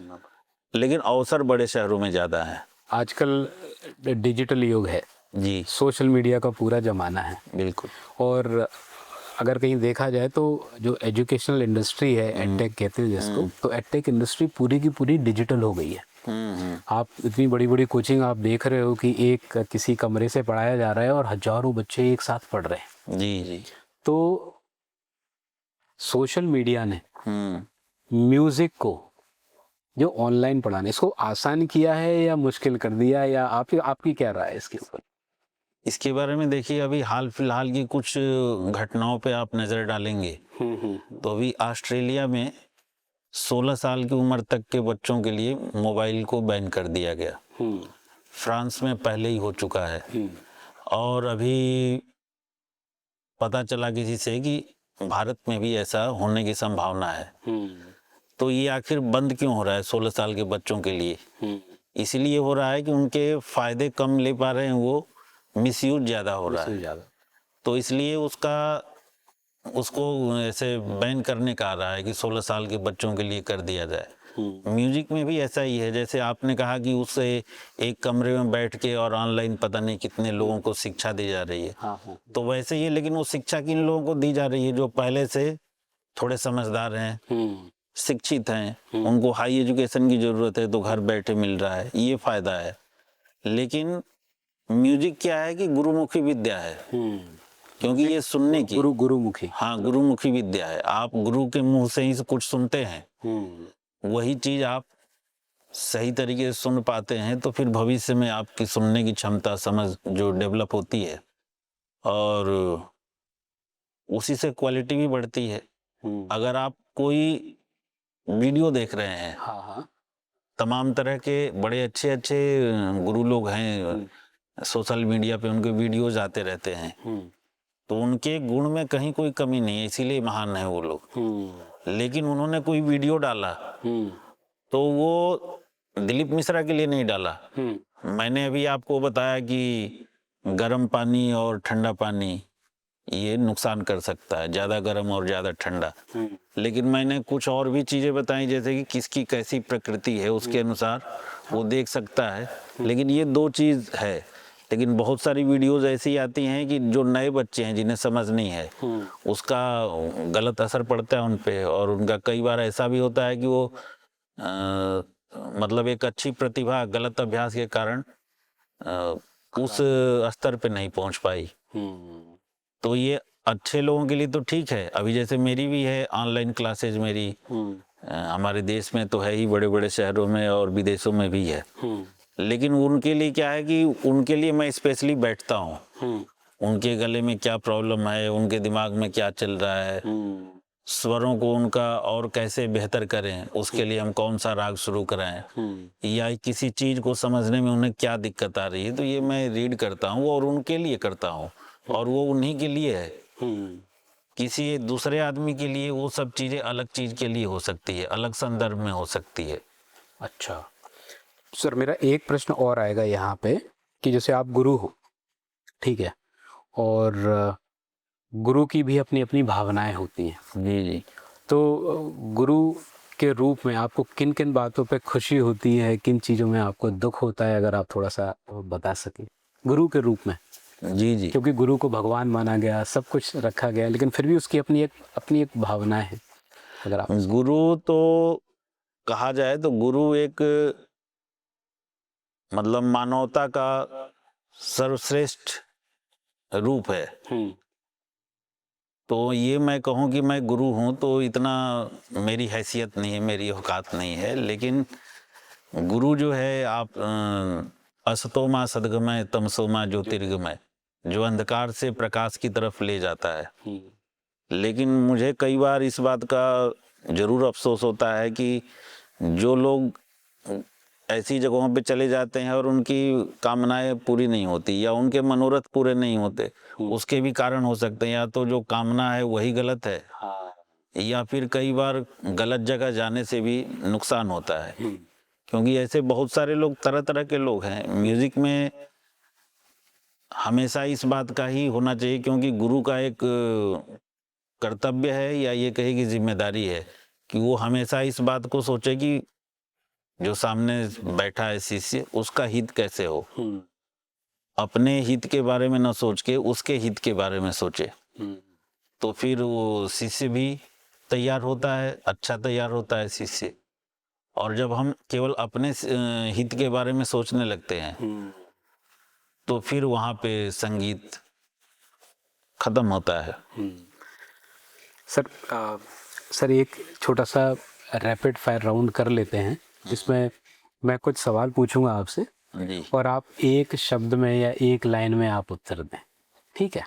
लेकिन अवसर बड़े शहरों में ज्यादा है। आजकल डिजिटल युग है जी, सोशल मीडिया का पूरा जमाना है। बिल्कुल। और अगर कहीं देखा जाए तो जो एजुकेशनल इंडस्ट्री है, एडटेक कहते हैं जिसको, तो एडटेक इंडस्ट्री पूरी की पूरी डिजिटल हो गई है। आप इतनी बड़ी बड़ी कोचिंग आप देख रहे हो कि एक किसी कमरे से पढ़ाया जा रहा है और हजारों बच्चे एक साथ पढ़ रहे हैं। जी जी। तो सोशल मीडिया ने म्यूजिक को जो ऑनलाइन पढ़ाने, इसको आसान किया है या मुश्किल कर दिया है, या आपकी क्या राय है इसके ऊपर? इसके बारे में देखिए, अभी हाल फिलहाल की कुछ घटनाओं पे आप नजर डालेंगे तो अभी ऑस्ट्रेलिया में 16 साल की उम्र तक के बच्चों के लिए मोबाइल को बैन कर दिया गया। फ्रांस में पहले ही हो चुका है और अभी पता चला किसी से कि भारत में भी ऐसा होने की संभावना है। तो ये आखिर बंद क्यों हो रहा है 16 साल के बच्चों के लिए? इसलिए हो रहा है कि उनके फायदे कम ले पा रहे हैं, वो मिसयूज ज़्यादा हो रहा है। तो इसलिए उसको ऐसे बैन करने का आ रहा है कि 16 साल के बच्चों के लिए कर दिया जाए। म्यूजिक में भी ऐसा ही है, जैसे आपने कहा कि उससे एक कमरे में बैठ के और ऑनलाइन पता नहीं कितने लोगों को शिक्षा दी जा रही है। तो वैसे ही, लेकिन वो शिक्षा किन लोगों को दी जा रही है? जो पहले से थोड़े समझदार हैं, शिक्षित हैं, उनको हाई एजुकेशन की जरूरत है तो घर बैठे मिल रहा है, ये फायदा है। लेकिन म्यूजिक क्या है कि गुरुमुखी विद्या है, क्योंकि ये सुनने की गुरुमुखी, हाँ, गुरुमुखी विद्या है। आप गुरु के मुंह से ही कुछ सुनते हैं, वही चीज आप सही तरीके से सुन पाते हैं, तो फिर भविष्य में आपकी सुनने की क्षमता, समझ जो डेवलप होती है और उसी से क्वालिटी भी बढ़ती है। अगर आप कोई वीडियो देख रहे हैं, तमाम तरह के बड़े अच्छे अच्छे गुरु लोग हैं, सोशल मीडिया पे उनके वीडियोज आते रहते हैं, तो उनके गुण में कहीं कोई कमी नहीं है, इसीलिए महान है वो लोग। लेकिन उन्होंने कोई वीडियो डाला तो वो दिलीप मिश्रा के लिए नहीं डाला। मैंने अभी आपको बताया कि गर्म पानी और ठंडा पानी ये नुकसान कर सकता है, ज़्यादा गर्म और ज़्यादा ठंडा। लेकिन मैंने कुछ और भी चीज़ें बताई, जैसे कि किसकी कैसी प्रकृति है, उसके अनुसार वो देख सकता है। लेकिन ये दो चीज़ है। लेकिन बहुत सारी वीडियोज़ ऐसी आती हैं कि जो नए बच्चे हैं, जिन्हें समझ नहीं है, उसका गलत असर पड़ता है उन पे, और उनका कई बार ऐसा भी होता है कि वो मतलब एक अच्छी प्रतिभा गलत अभ्यास के कारण उस स्तर पे नहीं पहुंच पाई। तो ये अच्छे लोगों के लिए तो ठीक है। अभी जैसे मेरी भी है ऑनलाइन क्लासेज, मेरी हमारे देश में तो है ही, बड़े बड़े शहरों में और विदेशों में भी है। लेकिन उनके लिए क्या है कि उनके लिए मैं स्पेशली बैठता हूँ, उनके गले में क्या प्रॉब्लम है, उनके दिमाग में क्या चल रहा है, स्वरों को उनका और कैसे बेहतर करें, उसके लिए हम कौन सा राग शुरू कराएं, या किसी चीज को समझने में उन्हें क्या दिक्कत आ रही है, तो ये मैं रीड करता हूँ और उनके लिए करता हूँ, और वो उन्हीं के लिए है। किसी दूसरे आदमी के लिए वो सब चीजें अलग चीज के लिए हो सकती है, अलग संदर्भ में हो सकती है। अच्छा सर, मेरा एक प्रश्न और आएगा यहाँ पे कि जैसे आप गुरु हो, ठीक है, और गुरु की भी अपनी अपनी भावनाएं होती हैं। जी जी। तो गुरु के रूप में आपको किन किन बातों पे खुशी होती है, किन चीज़ों में आपको दुख होता है, अगर आप थोड़ा सा बता सकें गुरु के रूप में। जी जी। क्योंकि गुरु को भगवान माना गया, सब कुछ रखा गया, लेकिन फिर भी उसकी अपनी एक भावनाएं हैं। अगर आप गुरु तो कहा जाए तो गुरु एक मतलब मानवता का सर्वश्रेष्ठ रूप है। तो ये मैं कहूँ कि मैं गुरु हूँ तो इतना मेरी हैसियत नहीं है, मेरी औकात नहीं है। लेकिन गुरु जो है, आप असतो मा सद्गमय तमसो मा ज्योतिर्गमय, जो अंधकार से प्रकाश की तरफ ले जाता है। लेकिन मुझे कई बार इस बात का जरूर अफसोस होता है कि जो लोग ऐसी जगहों पे चले जाते हैं और उनकी कामनाएं पूरी नहीं होती या उनके मनोरथ पूरे नहीं होते, उसके भी कारण हो सकते हैं। या तो जो कामना है वही गलत है, या फिर कई बार गलत जगह जाने से भी नुकसान होता है। क्योंकि ऐसे बहुत सारे लोग, तरह तरह के लोग हैं म्यूजिक में। हमेशा इस बात का ही होना चाहिए, क्योंकि गुरु का एक कर्तव्य है, या ये कहे कि जिम्मेदारी है, कि वो हमेशा इस बात को सोचे कि जो सामने बैठा है शिष्य, उसका हित कैसे हो। अपने हित के बारे में न सोच के उसके हित के बारे में सोचे, तो फिर वो शिष्य भी तैयार होता है, अच्छा तैयार होता है शिष्य। और जब हम केवल अपने हित के बारे में सोचने लगते हैं तो फिर वहाँ पे संगीत खत्म होता है। सर एक छोटा सा रैपिड फायर राउंड कर लेते हैं, जिसमें मैं कुछ सवाल पूछूंगा आपसे जी। और आप एक शब्द में या एक लाइन में आप उत्तर दें, ठीक है।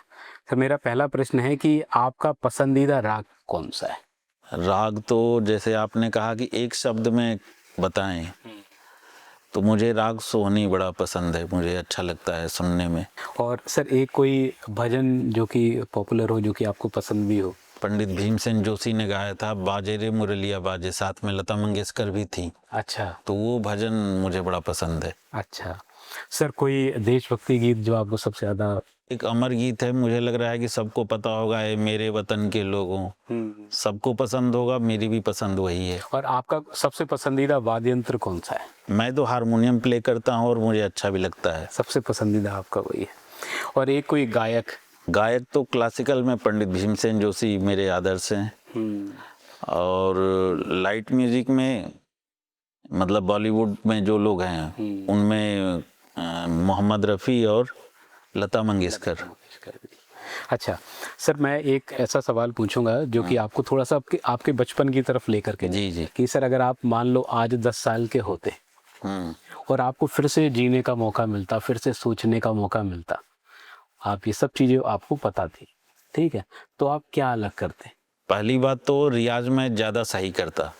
तो मेरा पहला प्रश्न है कि आपका पसंदीदा राग कौन सा है? राग तो जैसे आपने कहा कि एक शब्द में बताएं, तो मुझे राग सोहनी बड़ा पसंद है, मुझे अच्छा लगता है सुनने में। और सर एक कोई भजन जो कि पॉपुलर हो, जो कि आपको पसंद भी हो? पंडित भीमसेन जोशी ने गाया था, बाजे रे मुरलिया बाजे, साथ में लता मंगेशकर भी थी, अच्छा तो वो भजन मुझे बड़ा पसंद है। अच्छा। सर कोई देशभक्ति गीत जो आपको सबसे ज़्यादा? एक अमर गीत है, मुझे लग रहा है कि सबको पता होगा, है मेरे वतन के लोगों, सबको पसंद होगा, मेरी भी पसंद वही है। और आपका सबसे पसंदीदा वाद्य यंत्र कौन सा है? मैं तो हारमोनियम प्ले करता हूँ और मुझे अच्छा भी लगता है। सबसे पसंदीदा आपका वही है। और एक कोई गायक? गायक तो क्लासिकल में पंडित भीमसेन जोशी मेरे आदर्श हैं, और लाइट म्यूजिक में मतलब बॉलीवुड में जो लोग हैं उनमें मोहम्मद रफ़ी और लता मंगेशकर। अच्छा सर, मैं एक ऐसा सवाल पूछूंगा जो कि आपको थोड़ा सा आपके बचपन की तरफ लेकर के जी जी। कि सर अगर आप मान लो आज 10 साल के होते और आपको फिर से जीने का मौका मिलता, फिर से सोचने का मौका मिलता, आप ये सब चीज़ें आपको पता थी, ठीक है, तो आप क्या अलग करते? पहली बात तो रियाज में ज़्यादा सही करता।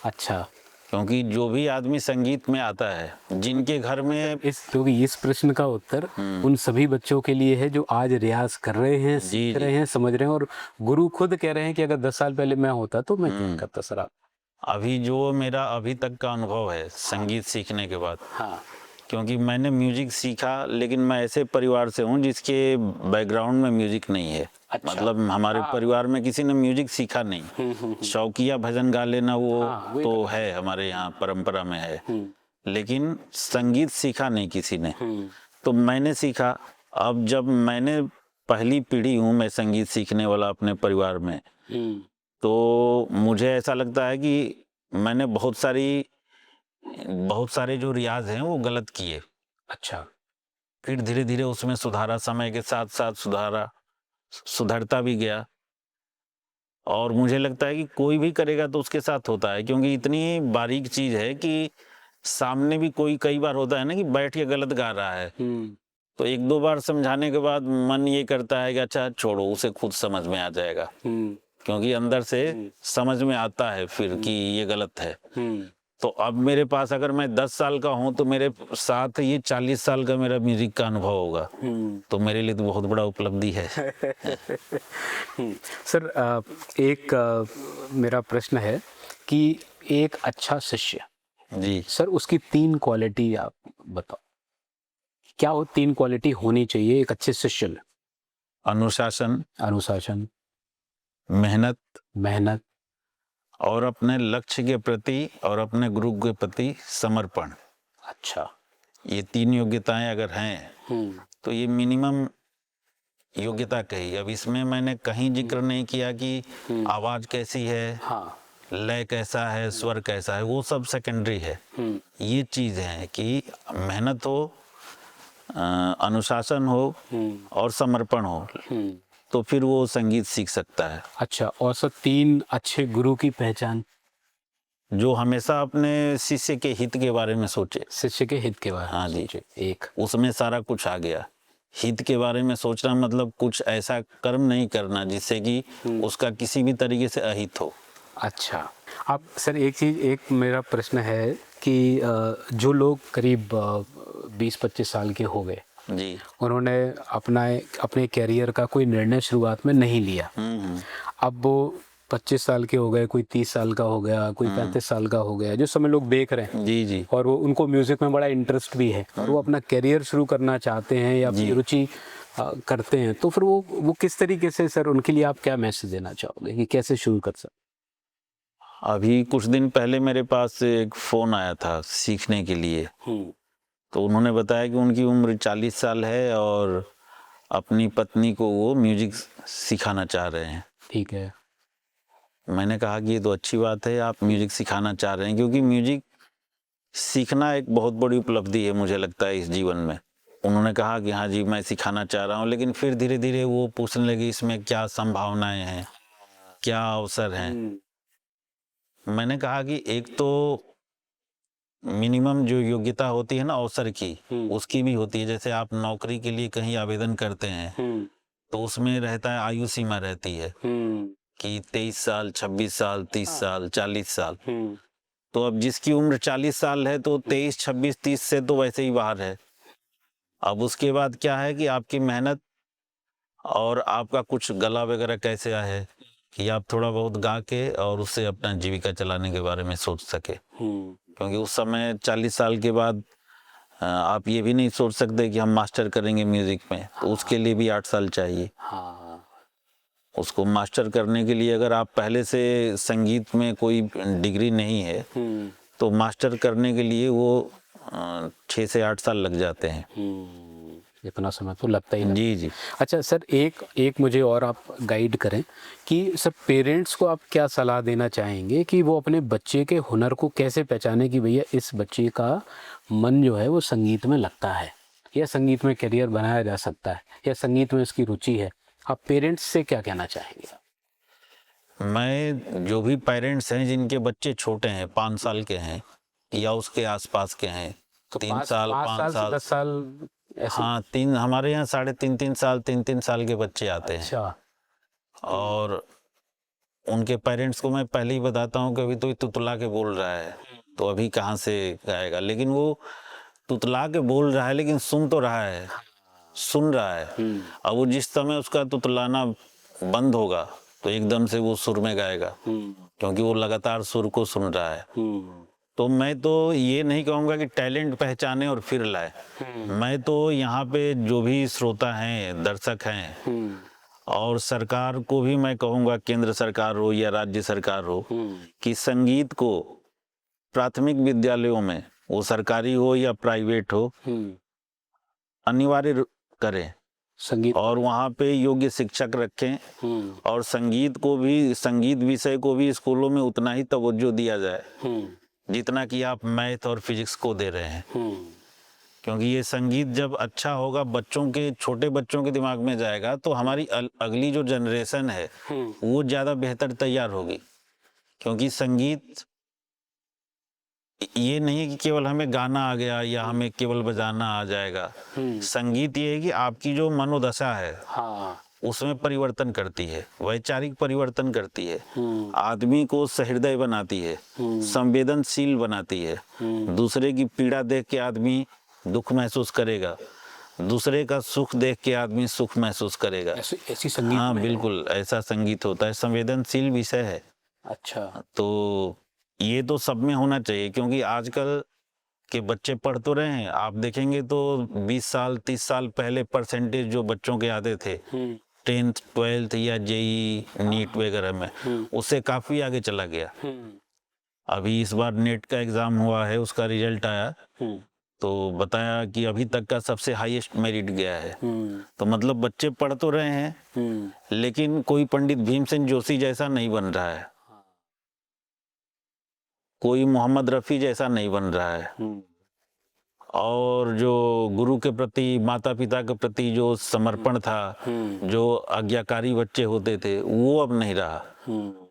अच्छा। क्योंकि जो भी आदमी संगीत में आता है, जिनके घर में क्योंकि इस प्रश्न का उत्तर उन सभी बच्चों के लिए है जो आज रियाज कर रहे हैं, सीख रहे हैं, समझ रहे हैं, और गुरु खुद कह रहे हैं कि अगर 10 साल पहले मैं होता तो मैं क्या करता सर आप? अभी जो मेरा अभी तक का अनुभव है संगीत सीखने के बाद, हाँ। क्योंकि मैंने म्यूजिक सीखा, लेकिन मैं ऐसे परिवार से हूँ जिसके बैकग्राउंड में म्यूजिक नहीं है। अच्छा। मतलब हमारे परिवार में किसी ने म्यूजिक सीखा नहीं। शौकिया भजन गा लेना वो तो है, हमारे यहाँ परंपरा में है, लेकिन संगीत सीखा नहीं किसी ने। तो मैंने सीखा। अब जब मैंने पहली पीढ़ी हूँ मैं संगीत सीखने वाला अपने परिवार में, तो मुझे ऐसा लगता है कि मैंने बहुत सारे जो रियाज हैं वो गलत किए। अच्छा। फिर धीरे धीरे उसमें सुधारा, समय के साथ साथ सुधरता भी गया। और मुझे लगता है कि कोई भी करेगा तो उसके साथ होता है, क्योंकि इतनी बारीक चीज है कि सामने भी कोई कई बार होता है ना कि बैठ के गलत गा रहा है, तो एक दो बार समझाने के बाद मन ये करता है कि अच्छा छोड़ो, उसे खुद समझ में आ जाएगा, क्योंकि अंदर से समझ में आता है फिर कि ये गलत है। तो अब मेरे पास अगर मैं 10 साल का हूं तो मेरे साथ ये 40 साल का मेरा म्यूजिक का अनुभव होगा, तो मेरे लिए तो बहुत बड़ा उपलब्धि है। सर मेरा प्रश्न है कि एक अच्छा शिष्य, जी सर उसकी 3 क्वालिटी आप बताओ, क्या वो 3 क्वालिटी होनी चाहिए एक अच्छे शिष्य में? अनुशासन, मेहनत और अपने लक्ष्य के प्रति और अपने गुरु के प्रति समर्पण। अच्छा। ये 3 योग्यताएं अगर हैं तो ये मिनिमम योग्यता कही। अब इसमें मैंने कहीं जिक्र नहीं किया कि आवाज कैसी है, हाँ। लय कैसा है, स्वर कैसा है, वो सब सेकेंडरी है। ये चीज है कि मेहनत हो, अनुशासन हो और समर्पण हो, तो फिर वो संगीत सीख सकता है। अच्छा, और सर 3 अच्छे गुरु की पहचान? जो हमेशा अपने शिष्य के हित के बारे में सोचे। शिष्य के हित के बारे में? हाँ जी। एक उसमें सारा कुछ आ गया। हित के बारे में सोचना मतलब कुछ ऐसा कर्म नहीं करना जिससे कि उसका किसी भी तरीके से अहित हो। अच्छा। आप सर एक मेरा प्रश्न है कि जो लोग करीब 20-25 साल के हो गए जी, उन्होंने अपने कैरियर का कोई निर्णय शुरुआत में नहीं लिया, अब वो 25 साल के हो गए, कोई 30 साल का हो गया, कोई 35 साल का हो गया, जो समय लोग देख रहे हैं जी जी, और वो उनको म्यूजिक में बड़ा इंटरेस्ट भी है और वो अपना कैरियर शुरू करना चाहते हैं या अपनी रुचि करते हैं, तो फिर वो किस तरीके से, सर उनके लिए आप क्या मैसेज देना चाहोगे कि कैसे शुरू कर सकते? अभी कुछ दिन पहले मेरे पास एक फोन आया था सीखने के लिए, तो उन्होंने बताया कि उनकी उम्र 40 साल है और अपनी पत्नी को वो म्यूजिक सिखाना चाह रहे हैं। ठीक है। मैंने कहा कि ये तो अच्छी बात है, आप म्यूजिक सिखाना चाह रहे हैं, क्योंकि म्यूजिक सीखना एक बहुत बड़ी उपलब्धि है मुझे लगता है इस जीवन में। उन्होंने कहा कि हाँ जी मैं सिखाना चाह रहा हूँ, लेकिन फिर धीरे धीरे वो पूछने लगी इसमें क्या संभावनाएं हैं, क्या अवसर हैं। मैंने कहा कि एक तो मिनिमम जो योग्यता होती है ना अवसर की, उसकी भी होती है। जैसे आप नौकरी के लिए कहीं आवेदन करते हैं तो उसमें रहता है आयु सीमा रहती है, कि 23 साल, 26 साल, 30 साल, 40 साल। तो अब जिसकी उम्र 40 साल है तो 23, 26, 30 से तो वैसे ही बाहर है। अब उसके बाद क्या है कि आपकी मेहनत और आपका कुछ गला वगैरह कैसे आया है कि आप थोड़ा बहुत गा के और उससे अपना जीविका चलाने के बारे में सोच सके। क्योंकि उस समय 40 साल के बाद आप ये भी नहीं सोच सकते कि हम मास्टर करेंगे म्यूजिक में, तो उसके लिए भी 8 साल चाहिए। उसको मास्टर करने के लिए अगर आप पहले से संगीत में कोई डिग्री नहीं है तो मास्टर करने के लिए वो 6 से 8 साल लग जाते हैं। इतना समय तो लगता ही नहीं। जी जी। अच्छा सर, एक मुझे और आप गाइड करें कि सब पेरेंट्स को आप क्या सलाह देना चाहेंगे कि वो अपने बच्चे के हुनर को कैसे पहचाने कि भैया इस बच्चे का मन जो है वो संगीत में लगता है, या संगीत में करियर बनाया जा सकता है, या संगीत में इसकी रुचि है। आप पेरेंट्स से क्या कहना चाहेंगे? मैं जो भी पेरेंट्स हैं जिनके बच्चे छोटे हैं, 5 साल के हैं या उसके आसपास के हैं, तो 3 साल, 5 साल, 10 साल ऐसे? हाँ, 3 हमारे यहाँ 3.5 साल, 3 साल के बच्चे आते हैं। अच्छा। और उनके पेरेंट्स को मैं पहले ही बताता हूँ कि अभी तो तुतला के बोल रहा है, तो अभी कहाँ से गाएगा। लेकिन वो तुतला के बोल रहा है लेकिन सुन तो रहा है, सुन रहा है। अब वो जिस समय उसका तुतलाना बंद होगा तो एकदम से वो सुर में गाएगा, क्योंकि वो लगातार सुर को सुन रहा है। तो मैं तो ये नहीं कहूँगा कि टैलेंट पहचाने और फिर लाए। मैं तो यहाँ पे जो भी श्रोता हैं, दर्शक हैं, और सरकार को भी मैं कहूँगा, केंद्र सरकार हो या राज्य सरकार हो, कि संगीत को प्राथमिक विद्यालयों में, वो सरकारी हो या प्राइवेट हो, अनिवार्य करें संगीत, और वहाँ पे योग्य शिक्षक रखें, और संगीत को भी, संगीत विषय को भी स्कूलों में उतना ही तवज्जो दिया जाए जितना कि आप मैथ और फिजिक्स को दे रहे हैं। क्योंकि ये संगीत जब अच्छा होगा, बच्चों के, छोटे बच्चों के दिमाग में जाएगा, तो हमारी अगली जो जनरेशन है वो ज़्यादा बेहतर तैयार होगी। क्योंकि संगीत ये नहीं है कि केवल हमें गाना आ गया या हमें केवल बजाना आ जाएगा। संगीत ये है कि आपकी जो मनोदशा है, हाँ, उसमें परिवर्तन करती है, वैचारिक परिवर्तन करती है, आदमी को सहृदय बनाती है, संवेदनशील बनाती है। दूसरे की पीड़ा देख के आदमी दुख महसूस करेगा, दूसरे का सुख देख के आदमी सुख महसूस करेगा। ऐसी संगीत हाँ में बिल्कुल, ऐसा संगीत होता है, संवेदनशील विषय है। अच्छा, तो ये तो सब में होना चाहिए। क्योंकि आजकल के बच्चे पढ़ तो रहे हैं, आप देखेंगे तो 20 साल 30 साल पहले परसेंटेज जो बच्चों के आते थे 10th 12th या जेई नीट वगैरह में, उससे काफी आगे चला गया। अभी इस बार नेट का एग्जाम हुआ है, उसका रिजल्ट आया तो बताया कि अभी तक का सबसे हाईएस्ट मेरिट गया है। तो मतलब बच्चे पढ़ तो रहे हैं, लेकिन कोई पंडित भीमसेन जोशी जैसा नहीं बन रहा है, कोई मोहम्मद रफ़ी जैसा नहीं बन रहा है। और जो गुरु के प्रति, माता पिता के प्रति जो समर्पण था, जो आज्ञाकारी बच्चे होते थे, वो अब नहीं रहा।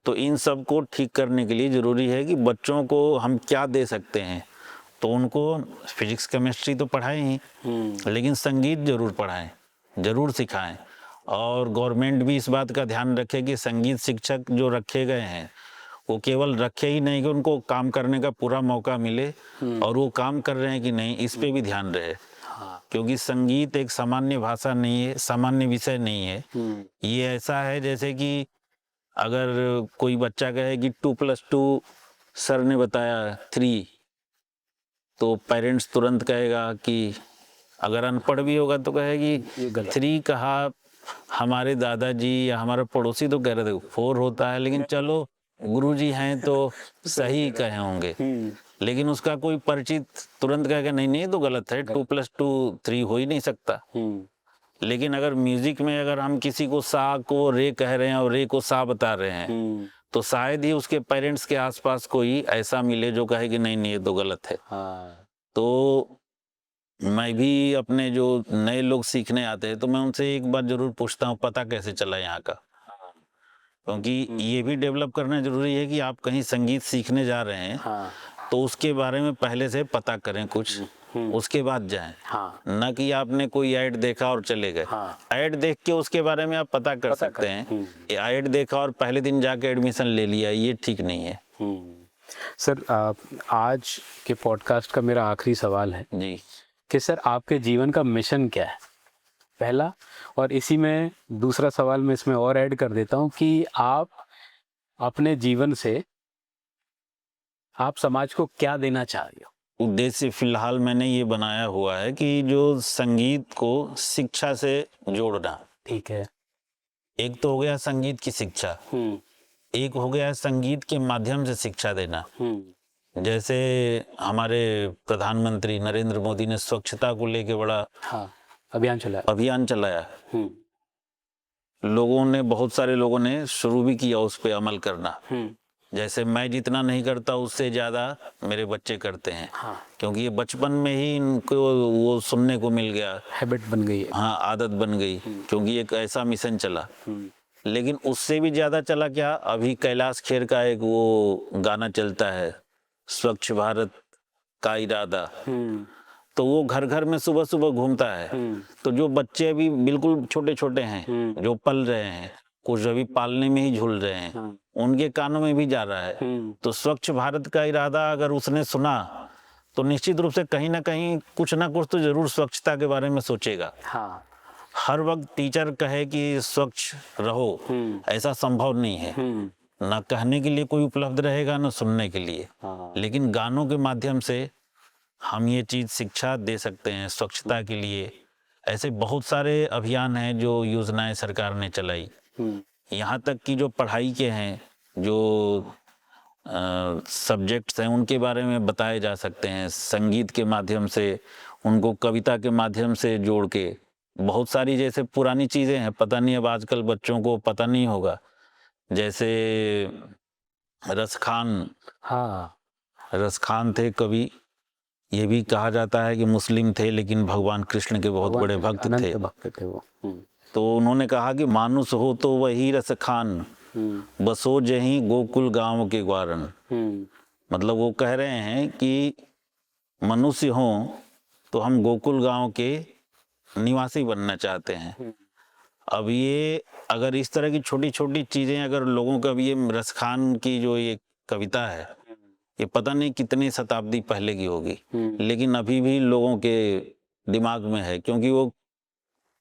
तो इन सब को ठीक करने के लिए जरूरी है कि बच्चों को हम क्या दे सकते हैं। तो उनको फिजिक्स केमिस्ट्री तो पढ़ाएं ही, लेकिन संगीत जरूर पढ़ाएं, जरूर सिखाएं। और गवर्नमेंट भी इस बात का ध्यान रखे कि संगीत शिक्षक जो रखे गए हैं वो केवल रखे ही नहीं कि उनको काम करने का पूरा मौका मिले, और वो काम कर रहे हैं कि नहीं, इस पे भी ध्यान रहे। क्योंकि संगीत एक सामान्य भाषा नहीं है, सामान्य विषय नहीं है। ये ऐसा है जैसे कि अगर कोई बच्चा कहे कि 2+2 सर ने बताया 3, तो पेरेंट्स तुरंत कहेगा कि, अगर अनपढ़ भी होगा तो कहेगी 3 कहा हमारे दादाजी या हमारा पड़ोसी तो कह रहे थे 4 होता है, लेकिन चलो गुरुजी हैं तो सही कहे होंगे। लेकिन उसका कोई परिचित तुरंत कहेगा नहीं नहीं, तो गलत है, 2+2 3 हो ही नहीं सकता। लेकिन अगर म्यूजिक में अगर हम किसी को सा को रे कह रहे हैं और रे को सा बता रहे हैं, तो शायद ही उसके पेरेंट्स के आसपास कोई ऐसा मिले जो कहे कि नहीं नहीं ये तो गलत है। तो मैं भी अपने जो नए लोग सीखने आते हैं तो मैं उनसे एक बार जरूर पूछता हूँ पता कैसे चला यहाँ का। क्योंकि ये भी डेवलप करना जरूरी है कि आप कहीं संगीत सीखने जा रहे हैं तो उसके बारे में पहले से पता करें कुछ, उसके बाद जाएं। हाँ। न कि आपने कोई ऐड देखा और चले गए। हाँ। ऐड देख के उसके बारे में आप पता कर सकते हैं। ये ऐड देखा और पहले दिन जाके एडमिशन ले लिया, ये ठीक नहीं है। सर आज के पॉडकास्ट का मेरा आखिरी सवाल है जी। कि सर आपके जीवन का मिशन क्या है, पहला, और इसी में दूसरा सवाल मैं इसमें और ऐड कर देता हूँ कि आप अपने जीवन से आप समाज को क्या देना चाह रहे हो? उद्देश्य फिलहाल मैंने ये बनाया हुआ है कि जो संगीत को शिक्षा से जोड़ना। ठीक है। एक तो हो गया संगीत की शिक्षा, एक हो गया संगीत के माध्यम से शिक्षा देना। जैसे हमारे प्रधानमंत्री नरेंद्र मोदी ने स्वच्छता को लेके बड़ा अभियान चलाया। लोगों ने, बहुत सारे लोगों ने शुरू भी किया उस पे अमल करना। जैसे मैं जितना नहीं करता उससे ज़्यादा मेरे बच्चे करते हैं। हाँ। क्योंकि ये बचपन में ही इनको वो सुनने को मिल गया, हैबिट बन गई है। हाँ, आदत बन गई। क्योंकि एक ऐसा मिशन चला। लेकिन उससे भी ज़्यादा चला क्या, अभी कैलाश खेर का एक वो गाना चलता है, स्वच्छ भारत का इरादा। तो वो घर घर में सुबह सुबह घूमता है। तो जो बच्चे अभी बिल्कुल छोटे छोटे हैं, जो पल रहे हैं, कुछ अभी पालने में ही झूल रहे हैं, उनके कानों में भी जा रहा है। तो स्वच्छ भारत का इरादा अगर उसने सुना तो निश्चित रूप से कहीं ना कहीं कुछ ना कुछ तो जरूर स्वच्छता के बारे में सोचेगा। हाँ। हर वक्त टीचर कहे कि स्वच्छ रहो, ऐसा संभव नहीं है। ना कहने के लिए कोई उपलब्ध रहेगा, ना सुनने के लिए। लेकिन गानों के माध्यम से हम ये चीज़ शिक्षा दे सकते हैं स्वच्छता के लिए। ऐसे बहुत सारे अभियान हैं जो योजनाएं सरकार ने चलाई। यहाँ तक कि जो पढ़ाई के हैं, जो सब्जेक्ट्स हैं, उनके बारे में बताए जा सकते हैं संगीत के माध्यम से, उनको कविता के माध्यम से जोड़ के। बहुत सारी जैसे पुरानी चीज़ें हैं, पता नहीं अब आजकल बच्चों को पता नहीं होगा, जैसे रसखान। हाँ। रसखान थे कवि, ये भी कहा जाता है कि मुस्लिम थे लेकिन भगवान कृष्ण के बहुत बड़े भक्त थे वो। तो उन्होंने कहा कि मानुष हो तो वही रसखान, बसो जहीं गोकुल गांव के ग्वारन। मतलब वो कह रहे हैं कि मनुष्य हो तो हम गोकुल गांव के निवासी बनना चाहते हैं। अब ये अगर इस तरह की छोटी छोटी चीजें अगर लोगों का, भी ये रसखान की जो ये कविता है, ये पता नहीं कितनी शताब्दी पहले की होगी, लेकिन अभी भी लोगों के दिमाग में है, क्योंकि वो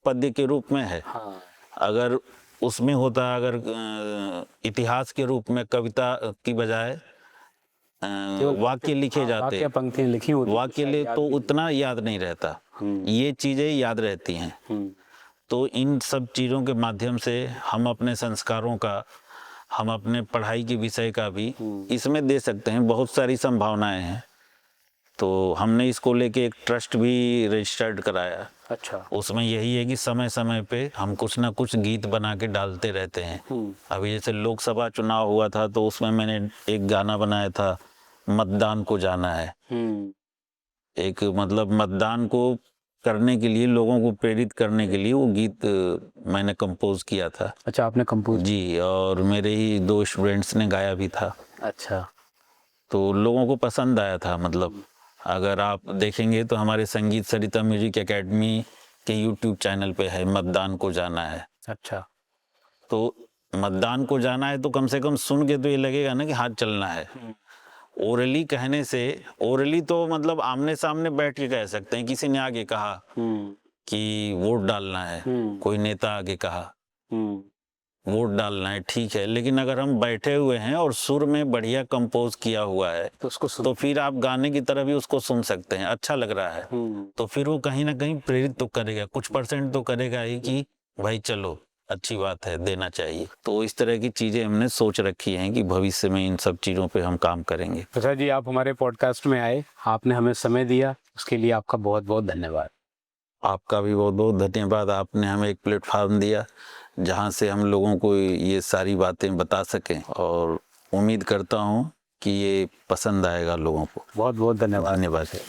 पद्य के रूप में है। हाँ। अगर उसमें होता, अगर इतिहास के रूप में कविता की बजाय वाक्य लिखे जाते, वाक्य पंक्तियां लिखी होती, वाक्य ले तो उतना याद नहीं रहता। ये चीजें याद रहती हैं। तो इन सब चीज़ों के माध्यम से हम अपने संस्कारों का, हम अपने पढ़ाई के विषय का भी इसमें दे सकते हैं। बहुत सारी संभावनाएं हैं। तो हमने इसको लेके एक ट्रस्ट भी रजिस्टर्ड कराया। अच्छा। उसमें यही है कि समय समय पे हम कुछ ना कुछ गीत बना के डालते रहते हैं। अभी जैसे लोकसभा चुनाव हुआ था तो उसमें मैंने एक गाना बनाया था, मतदान को जाना है। एक मतलब मतदान को करने के लिए, लोगों को प्रेरित करने के लिए वो गीत मैंने कंपोज किया था। अच्छा, आपने कंपोज? जी, और मेरे ही 2 स्टूडेंट्स ने गाया भी था। अच्छा। तो लोगों को पसंद आया था। मतलब अगर आप देखेंगे तो हमारे संगीत सरिता म्यूजिक एकेडमी के यूट्यूब चैनल पे है, मतदान को जाना है। अच्छा। तो मतदान को जाना है तो कम से कम सुन के तो ये लगेगा ना कि हाथ चलना है। ओरली कहने से, ओरली तो मतलब आमने सामने बैठ के कह सकते हैं, किसी ने आगे कहा कि वोट डालना है, कोई नेता आगे कहा वोट डालना है, ठीक है। लेकिन अगर हम बैठे हुए हैं और सुर में बढ़िया कंपोज किया हुआ है तो उसको तो फिर आप गाने की तरह भी उसको सुन सकते हैं, अच्छा लग रहा है तो फिर वो कहीं ना कहीं प्रेरित तो करेगा, कुछ % तो करेगा ही कि भाई चलो अच्छी बात है, देना चाहिए। तो इस तरह की चीजें हमने सोच रखी हैं कि भविष्य में इन सब चीजों पे हम काम करेंगे। प्रसाद जी, आप हमारे पॉडकास्ट में आए, आपने हमें समय दिया, उसके लिए आपका बहुत बहुत धन्यवाद। आपका भी बहुत बहुत धन्यवाद। आपने हमें एक प्लेटफॉर्म दिया जहां से हम लोगों को ये सारी बातें बता सकें, और उम्मीद करता हूं कि ये पसंद आएगा लोगों को। बहुत बहुत धन्यवाद। धन्यवाद।